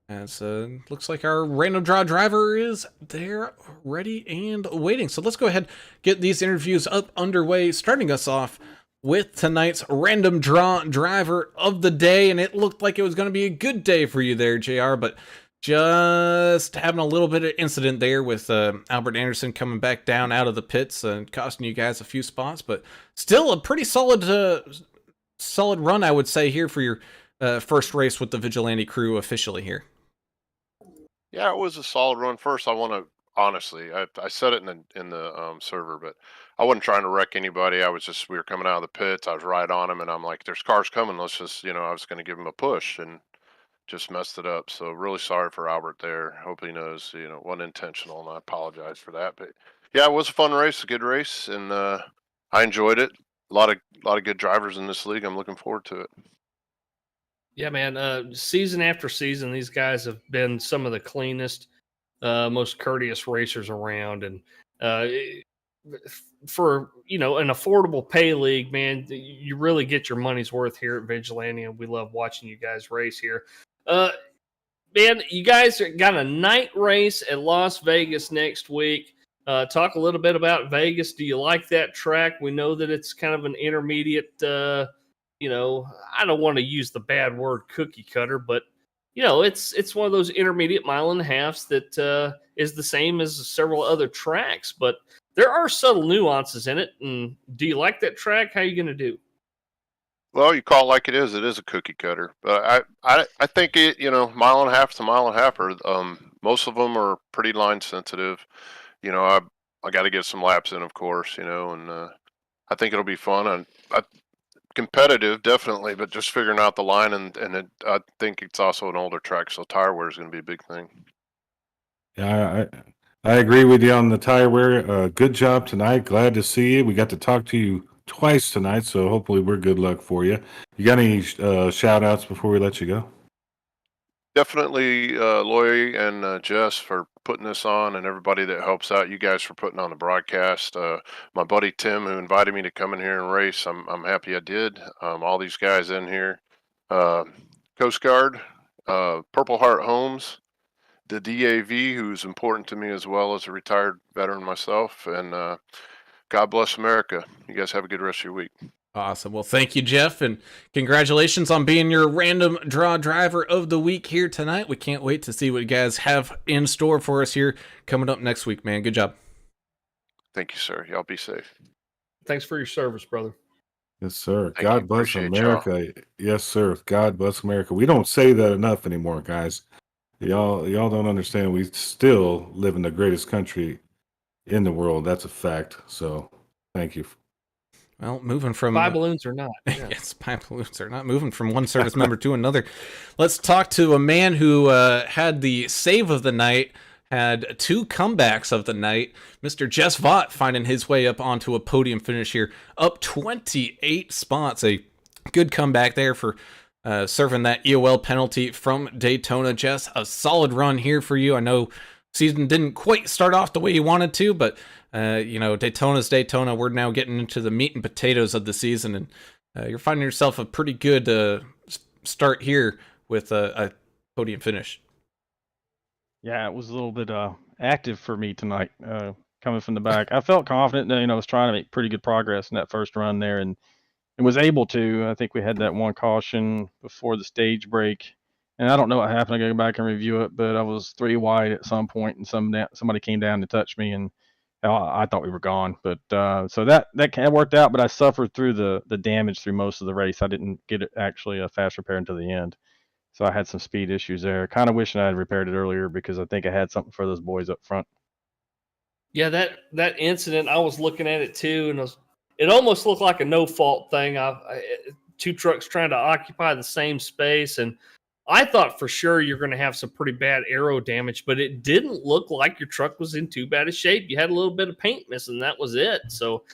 As looks like our random draw driver is there, ready and waiting. So let's go ahead get these interviews up underway, starting us off with tonight's random draw driver of the day. And it looked like it was going to be a good day for you there, JR, but just having a little bit of incident there with Albert Anderson coming back down out of the pits and costing you guys a few spots, but still a pretty solid run, I would say, here for your first race with the Vigilante crew officially here. Yeah, it was a solid run. First, I want to honestly, I said it in the server, but I wasn't trying to wreck anybody. We were coming out of the pits. I was right on him, and I'm like, "There's cars coming. Let's just, I was going to give him a push, and just messed it up. So really sorry for Albert there. Hope he knows, it wasn't intentional, and I apologize for that. But yeah, it was a fun race, a good race, and I enjoyed it. A lot of good drivers in this league. I'm looking forward to it. yeah, man. Season after season, these guys have been some of the cleanest, most courteous racers around, and for an affordable pay league, man, you really get your money's worth here at Vigilante, and we love watching you guys race here. Man, you guys got a night race at Las Vegas next week. Talk a little bit about Vegas. Do you like that track? We know that it's kind of an intermediate, I don't want to use the bad word cookie cutter, but it's one of those intermediate mile and a halves that is the same as several other tracks, but there are subtle nuances in it. And do you like that track? How are you going to do? Well, you call it like it is. It is a cookie cutter, but I think it, mile and a half to mile and a half. Most of them are pretty line sensitive. I got to get some laps in, of course. And I think it'll be fun and competitive, definitely. But just figuring out the line I think it's also an older track, so tire wear is going to be a big thing. Yeah, I agree with you on the tire wear. Good job tonight. Glad to see you. We got to talk to you twice tonight, so hopefully we're good luck for you. You got any shout outs before we let you go? Definitely Loy and Jess for putting this on, and everybody that helps out. You guys for putting on the broadcast. My buddy Tim, who invited me to come in here and race. I'm happy I did. All these guys in here. Coast Guard, Purple Heart Homes, the DAV, who's important to me as well as a retired veteran myself, and God bless America. You guys have a good rest of your week. Awesome. Well, thank you, Jeff, and congratulations on being your random draw driver of the week here tonight. We can't wait to see what you guys have in store for us here coming up next week, man. Good job. Thank you, sir. Y'all be safe. Thanks for your service, brother. Yes, sir. Thank God you. bless Appreciate America. Yes, sir. God bless America. We don't say that enough anymore, guys. Y'all don't understand. We still live in the greatest country in the world. That's a fact. So thank you. Well, moving from Spy balloons or not. Yeah. yes, spy balloons are not moving from one service member to another. Let's talk to a man who had the save of the night, had 2 comebacks of the night. Mr. Jess Vaught finding his way up onto a podium finish here, up 28 spots. A good comeback there for serving that EOL penalty from Daytona. Jess, a solid run here for you. I know season didn't quite start off the way you wanted to, but Daytona's Daytona. We're now getting into the meat and potatoes of the season, and you're finding yourself a pretty good start here with a podium finish. Yeah, it was a little bit active for me tonight, coming from the back. I felt confident that I was trying to make pretty good progress in that first run there, and was able to. I think we had that one caution before the stage break, and I don't know what happened. I gotta go back and review it, but I was 3 wide at some point, and somebody came down to touch me, and I thought we were gone. But so that kind of worked out, but I suffered through the damage through most of the race. I didn't get it actually a fast repair until the end. So I had some speed issues there. Kind of wishing I had repaired it earlier because I think I had something for those boys up front. Yeah, that incident, I was looking at it too, and it almost looked like a no fault thing. 2 trucks trying to occupy the same space, and I thought for sure you're going to have some pretty bad aero damage, but it didn't look like your truck was in too bad a shape. You had a little bit of paint missing, that was it. So,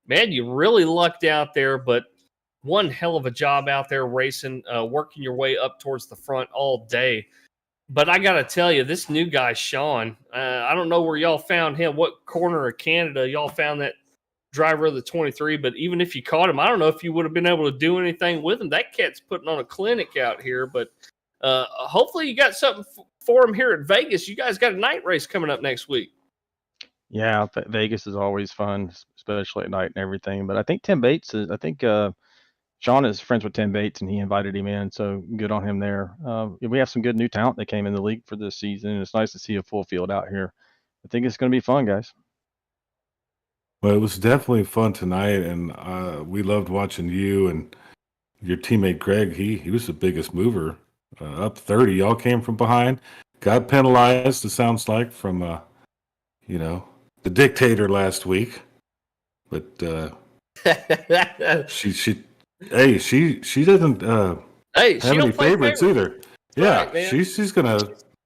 man, you really lucked out there, but one hell of a job out there racing, working your way up towards the front all day. But I got to tell you, this new guy, Sean, I don't know where y'all found him, what corner of Canada y'all found that driver of the 23, but even if you caught him, I don't know if you would have been able to do anything with him. That cat's putting on a clinic out here, but hopefully you got something for him here at Vegas. You guys got a night race coming up next week. Yeah, Vegas is always fun, especially at night and everything. But I think Tim Bates Sean is friends with Tim Bates, and he invited him in, so good on him there. We have some good new talent that came in the league for this season, and it's nice to see a full field out here. I think it's going to be fun, guys. Well, it was definitely fun tonight, and we loved watching you and your teammate Greg. He was the biggest mover, up 30. Y'all came from behind, got penalized. It sounds like from the dictator last week, but she doesn't Hey, have any favorites either. Yeah, right, she's gonna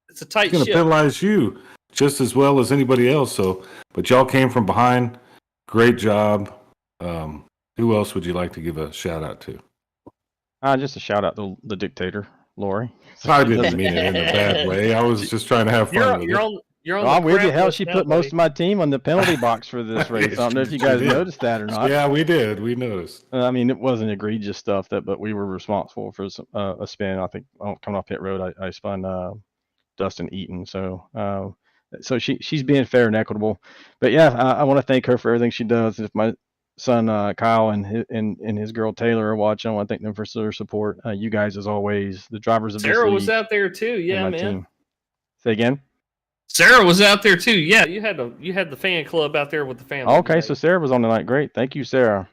it's a tight gonna ship. penalize you just as well as anybody else. So, but y'all came from behind. Great job. Who else would you like to give a shout out to? Just a shout out to the dictator, Lori. I didn't mean it in a bad way. I was just trying to have fun with it. You're on I'm the with you. crap Hell, list she now, put most buddy. of my team on the penalty box for this race. I don't know if you guys She did. noticed that or not. Yeah, we did. We noticed. I mean, it wasn't egregious stuff but we were responsible for a spin. I think coming off pit road, I spun Dustin Eaton. So she's being fair and equitable. But yeah, I want to thank her for everything she does. If my son Kyle and his girl Taylor are watching, I want to thank them for their support. You guys, as always, the drivers of this Sarah league, was out there too. Yeah, and my man. team. Say again. Sarah was out there too. Yeah, you had the fan club out there with the family. Okay, today. so Sarah was on tonight. Great, thank you, Sarah.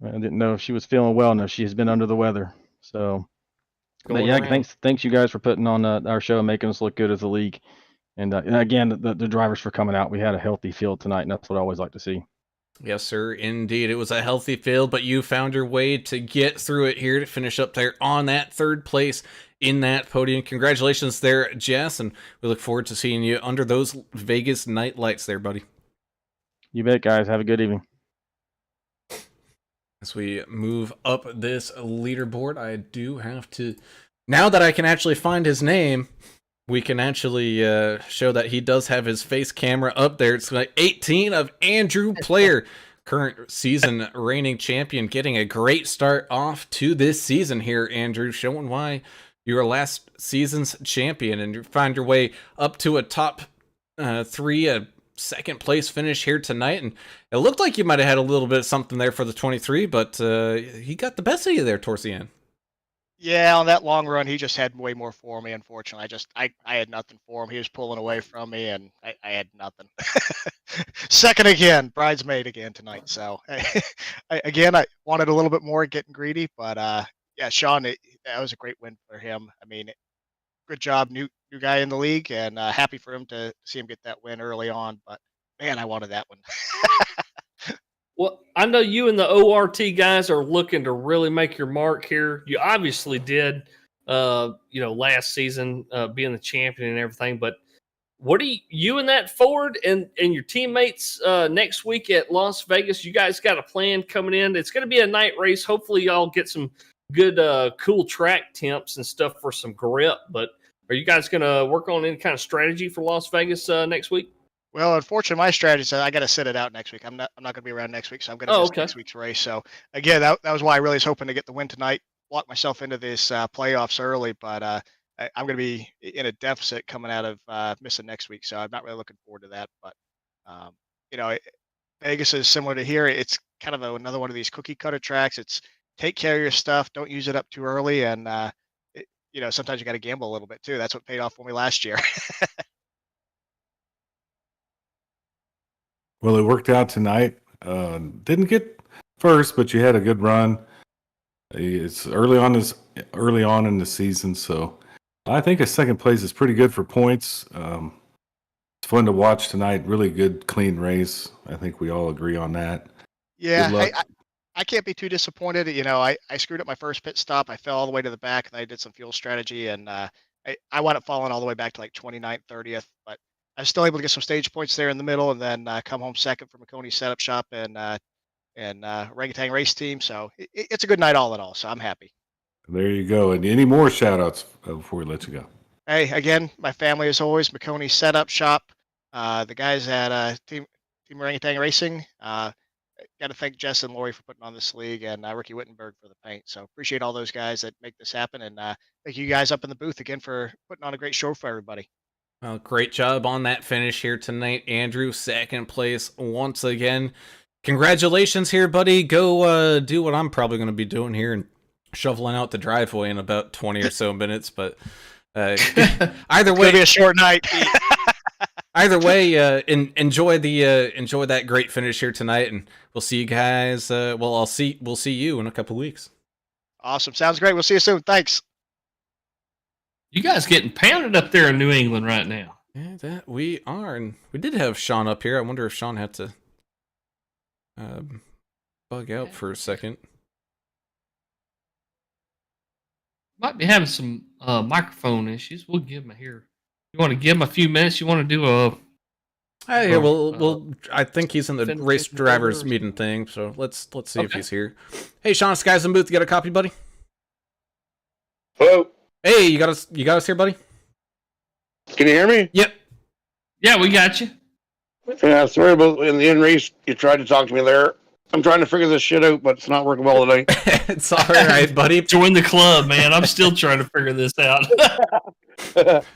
I didn't know if she was feeling well enough. She has been under the weather. So, but Going yeah, around. thanks you guys for putting on our show and making us look good as a league. And again, the drivers for coming out. We had a healthy field tonight, and that's what I always like to see. Yes, sir. Indeed. It was a healthy field, but you found your way to get through it here to finish up there on that 3rd place in that podium. Congratulations there, Jess, and we look forward to seeing you under those Vegas night lights there, buddy. You bet, guys. Have a good evening. As we move up this leaderboard, I do have to... Now that I can actually find his name, we can actually show that he does have his face camera up there. It's like 18 of Andrew Player, current season reigning champion, getting a great start off to this season here, Andrew, showing why you were last season's champion, and you find your way up to a top 3, a 2nd place finish here tonight. And it looked like you might have had a little bit of something there for the 23, but he got the best of you there towards the end. Yeah, on that long run, he just had way more for me. Unfortunately, I had nothing for him. He was pulling away from me, and I had nothing. Second again, bridesmaid again tonight. So I wanted a little bit more, getting greedy, but yeah, Sean, that was a great win for him. I mean, good job, new guy in the league, and happy for him to see him get that win early on. But man, I wanted that one. Well, I know you and the ORT guys are looking to really make your mark here. You obviously did, last season, being the champion and everything. But what do you and that Ford and your teammates next week at Las Vegas? You guys got a plan coming in? It's going to be a night race. Hopefully, y'all get some good, cool track temps and stuff for some grip. But are you guys going to work on any kind of strategy for Las Vegas next week? Well, unfortunately, my strategy is I got to sit it out next week. I'm not going to be around next week, so I'm going to miss next week's race. So again, that was why I really was hoping to get the win tonight, lock myself into this playoffs early. But I'm going to be in a deficit coming out of missing next week, so I'm not really looking forward to that. But Vegas is similar to here. It's kind of another one of these cookie cutter tracks. It's take care of your stuff, don't use it up too early, and sometimes you got to gamble a little bit too. That's what paid off for me last year. Well, it worked out tonight. Didn't get first, but you had a good run. It's early on in the season, so I think a second place is pretty good for points. It's fun to watch tonight. Really good, clean race. I think we all agree on that. Yeah, I can't be too disappointed. I screwed up my first pit stop. I fell all the way to the back, and I did some fuel strategy, and I wound up falling all the way back to like 29th, 30th, but I was still able to get some stage points there in the middle, and then come home second for McConey's setup shop and Orangutan race team. So it's a good night all in all. So I'm happy. There you go. And any more shout outs before we let you go? Hey, again, my family as always, McConey's setup shop, the guys at Team Orangutan Racing. Got to thank Jess and Lori for putting on this league, and Ricky Wittenberg for the paint. So appreciate all those guys that make this happen, and thank you guys up in the booth again for putting on a great show for everybody. Well, great job on that finish here tonight, Andrew. Second place once again. Congratulations here, buddy. Go do what I'm probably going to be doing here and shoveling out the driveway in about 20 or so minutes. But either way, It's gonna be a short night. either way, enjoy that great finish here tonight, and we'll see you guys. We'll see you in a couple weeks. Awesome, sounds great. We'll see you soon. Thanks. You guys getting pounded up there in New England right now. Yeah, that we are, and we did have Sean up here. I wonder if Sean had to bug out for a second. Might be having some microphone issues. We'll give him a here. You want to give him a few minutes? You want to do a? Hey, I think he's in the Finish race the drivers order or meeting thing. So let's see if Okay. he's here. Hey, Sean, Skies in booth. You got a copy, buddy? Hello, Hey, you got us here, buddy? can you hear me? Yep. Yeah, we got you. Yeah, sorry about in the end race. You tried to talk to me there. I'm trying to figure this shit out, but it's not working well today. It's all right, buddy. Join the club, man. I'm still trying to figure this out.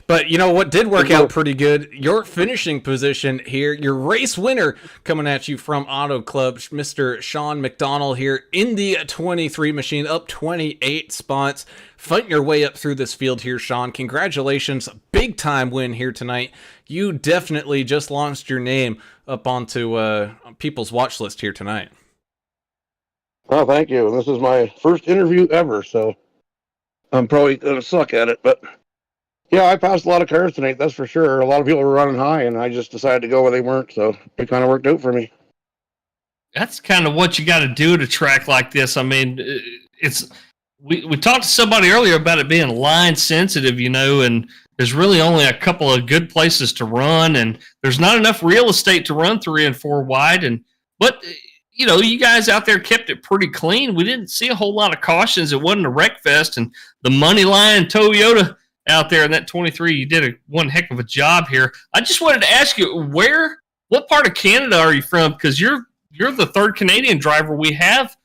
But you know what did work out pretty good? Your finishing position here, your race winner coming at you from Auto Club, Mr. Sean McDonald here in the 23 machine, up 28 spots. Fighting your way up through this field here, Sean. Congratulations. Big time win here tonight. You definitely just launched your name up onto people's watch list here tonight. Oh, thank you. This is my first interview ever, so I'm probably going to suck at it. But yeah, I passed a lot of cars tonight, that's for sure. A lot of people were running high, and I just decided to go where they weren't, so it kind of worked out for me. That's kind of what you got to do at a track like this. I mean, it's we talked to somebody earlier about it being line sensitive, and there's really only a couple of good places to run, and there's not enough real estate to run 3 and 4 wide. But you guys out there kept it pretty clean. We didn't see a whole lot of cautions. It wasn't a wreck fest, and the money line Toyota out there in that 23, you did one heck of a job here. I just wanted to ask you, what part of Canada are you from? Because you're the third Canadian driver we have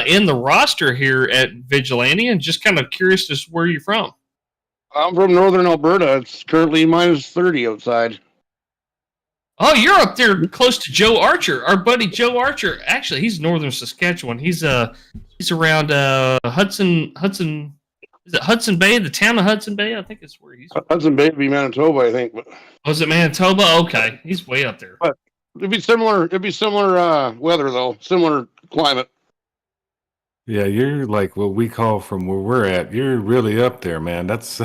in the roster here at Vigilante, and just kind of curious as to where you're from. I'm from northern Alberta. It's currently minus 30 outside. Oh, you're up there close to Joe Archer, our buddy Joe Archer. Actually, he's northern Saskatchewan. He's around Hudson. Is it Hudson Bay? The town of Hudson Bay, I think is where he's. Hudson Bay would be Manitoba, I think. But Was it Manitoba? Okay, he's way up there. it'd be similar. It'd be similar weather though. Similar climate. Yeah, you're like what we call from where we're at. You're really up there, man. That's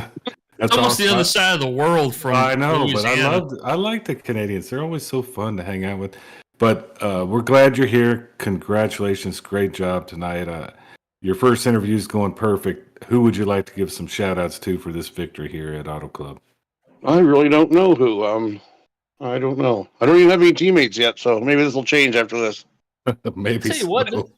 That's almost the awesome. other side of the world from I know, Louisiana. but I like the Canadians. They're always so fun to hang out with. But we're glad you're here. Congratulations, great job tonight. Your first interview is going perfect. Who would you like to give some shout outs to for this victory here at Auto Club? I really don't know who. I don't know. I don't even have any teammates yet, so maybe this will change after this. Maybe Tell you what, so.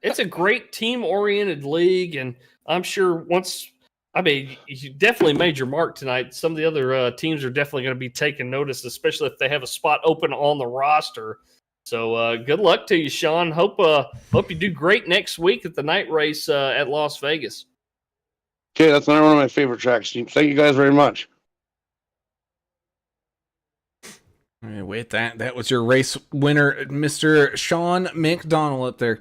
it's a great team-oriented league, and I'm sure you definitely made your mark tonight. Some of the other teams are definitely going to be taking notice, especially if they have a spot open on the roster. So good luck to you, Sean. Hope you do great next week at the night race at Las Vegas. Okay, that's another one of my favorite tracks. Thank you guys very much. And with that was your race winner, Mr. Sean McDonald, up there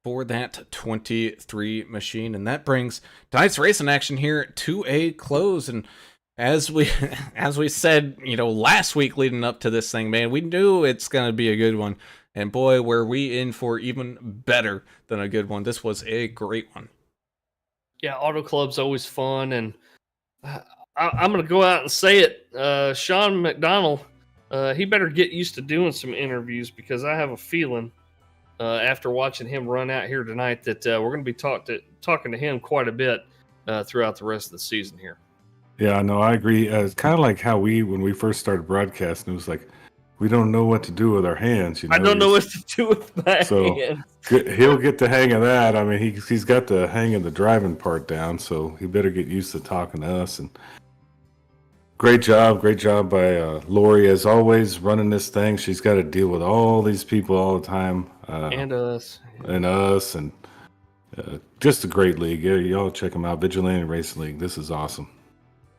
for that 23 machine. And that brings tonight's racing action here to a close. And as we said, last week leading up to this thing, man, we knew it's going to be a good one. And boy, were we in for even better than a good one. This was a great one. Yeah, Auto Club's always fun. And I'm going to go out and say it. Sean McDonald, he better get used to doing some interviews, because I have a feeling after watching him run out here tonight that we're going to be talking to him quite a bit throughout the rest of the season here. Yeah, no, I agree. It's kind of like how when we first started broadcasting, it was like, we don't know what to do with our hands. I don't know what to do with my hands. He'll get the hang of that. I mean, he's got the hang of the driving part down, so he better get used to talking to us. And great job by Lori, as always, running this thing. She's got to deal with all these people all the time. And us. And just a great league. Yeah, y'all check them out. Vigilante Racing League. This is awesome.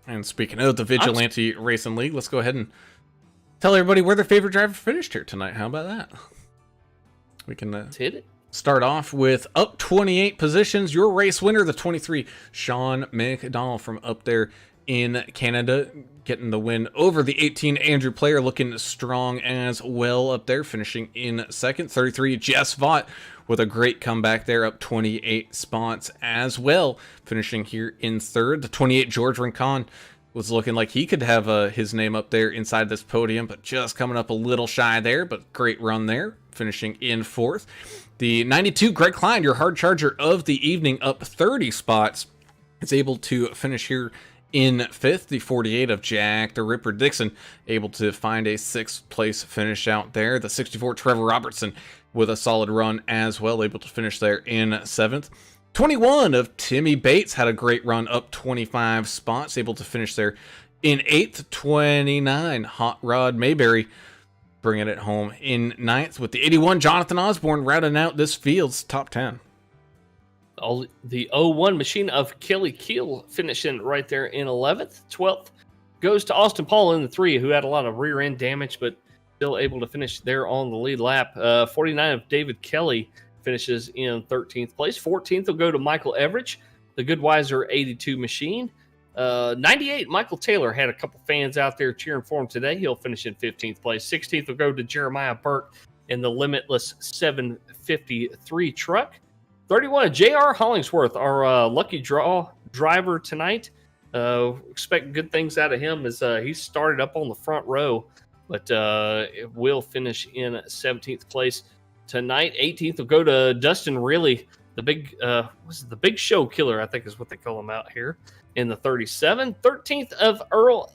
And speaking of the Vigilante Racing League, let's go ahead and tell everybody where their favorite driver finished here tonight. How about that? We can hit it. Start off with up 28 positions. Your race winner, the 23, Sean McDonald from up there in Canada, getting the win over the 18, Andrew Player, looking strong as well up there, finishing in second. 33, Jess Vaught with a great comeback there, up 28 spots as well, finishing here in third. The 28, George Rincon, was looking like he could have his name up there inside this podium, but just coming up a little shy there, but great run there, finishing in fourth. The 92, Greg Klein, your hard charger of the evening, up 30 spots, is able to finish here in fifth. The 48 of Jack the Ripper Dixon, able to find a sixth place finish out there. The 64, Trevor Robertson, with a solid run as well, able to finish there in seventh. 21 of Timmy Bates had a great run, up 25 spots, able to finish there in 8th. 29, Hot Rod Mayberry, bringing it home in 9th, with the 81, Jonathan Osborne, rounding out this field's top 10. The 01 machine of Kelly Keel finishing right there in 11th. 12th goes to Austin Paul in the 3, who had a lot of rear end damage, but still able to finish there on the lead lap. 49 of David Kelly finishes in 13th place. 14th will go to Michael Everidge, the Goodweiser 82 machine. 98, Michael Taylor, had a couple fans out there cheering for him today. He'll finish in 15th place. 16th will go to Jeremiah Burke in the Limitless 753 truck. 31, J.R. Hollingsworth, our lucky draw driver tonight. Expect good things out of him as he started up on the front row, but it will finish in 17th place tonight. 18th will go to Dustin Reilly, the big show killer, I think is what they call him out here, in the 37. 13th of Earl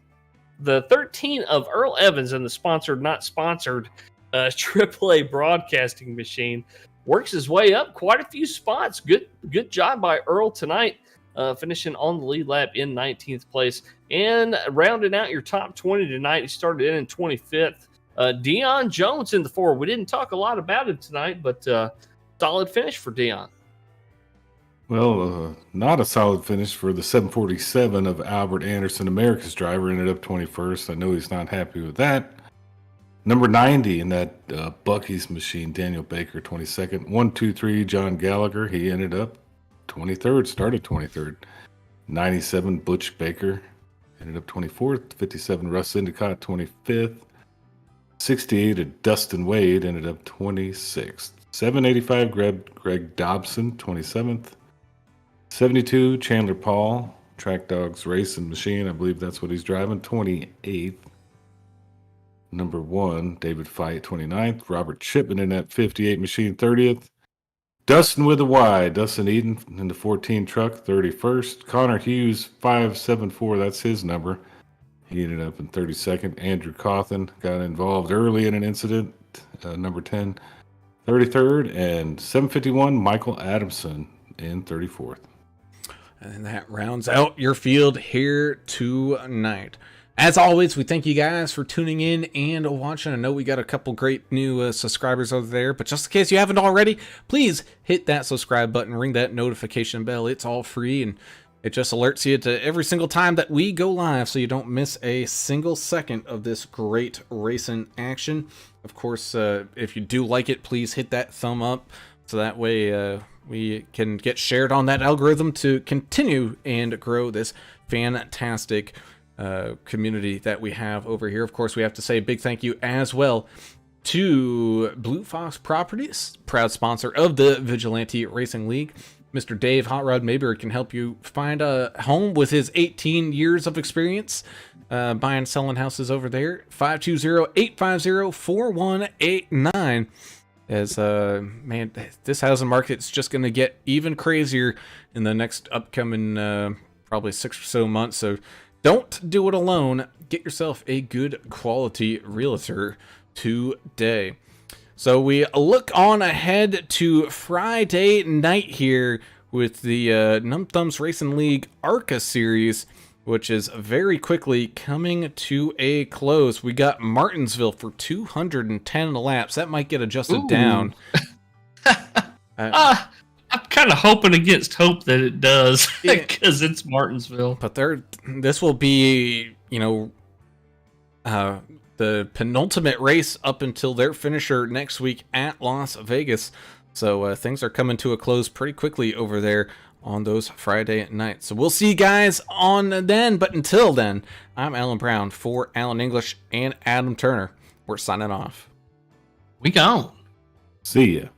Evans in the sponsored, not sponsored, AAA broadcasting machine. Works his way up quite a few spots. Good job by Earl tonight, finishing on the lead lap in 19th place. And rounding out your top 20 tonight, he started in 25th. Dion Jones in the 4. We didn't talk a lot about him tonight, but solid finish for Dion. Well, not a solid finish for the 747 of Albert Anderson, America's driver, ended up 21st. I know he's not happy with that. Number 90 in that Bucky's machine, Daniel Baker, 22nd. 123, John Gallagher, he ended up 23rd, started 23rd. 97, Butch Baker, ended up 24th. 57, Russ Endicott, 25th. 68, Dustin Wade, ended up 26th. 785, Greg Dobson, 27th. 72, Chandler Paul, Track Dogs Racing Machine. I believe that's what he's driving. 28th. Number 1, David Fight, 29th. Robert Chipman in that 58 machine, 30th. Dustin with a Y. Dustin Eden in the 14 truck, 31st. Connor Hughes, 574. That's his number. He ended up in 32nd. Andrew Cawthon got involved early in an incident, number 10, 33rd. And 751, Michael Adamson in 34th. And that rounds out your field here tonight. As always, we thank you guys for tuning in and watching. I know we got a couple great new subscribers over there, but just in case you haven't already, please hit that subscribe button, ring that notification bell. It's all free, and it just alerts you to every single time that we go live, so you don't miss a single second of this great racing action. Of course, if you do like it, please hit that thumb up, so that way we can get shared on that algorithm to continue and grow this fantastic community that we have over here. Of course, we have to say a big thank you as well to Blue Fox Properties, proud sponsor of the Vigilante Racing League. Mr. Dave Hot Rod Mayberry can help you find a home with his 18 years of experience buying and selling houses over there. 520-850-4189. As man, this housing market's just going to get even crazier in the next upcoming probably 6 or so months. So don't do it alone. Get yourself a good quality realtor today. So we look on ahead to Friday night here with the Num Thumbs Racing League ARCA series, which is very quickly coming to a close. We got Martinsville for 210 laps. That might get adjusted down. I'm kind of hoping against hope that it does, because it's Martinsville. But this will be, the penultimate race up until their finisher next week at Las Vegas. So things are coming to a close pretty quickly over there on those Friday nights. So we'll see you guys on then. But until then, I'm Alan Brown for Alan English and Adam Turner. We're signing off. We gone. See ya.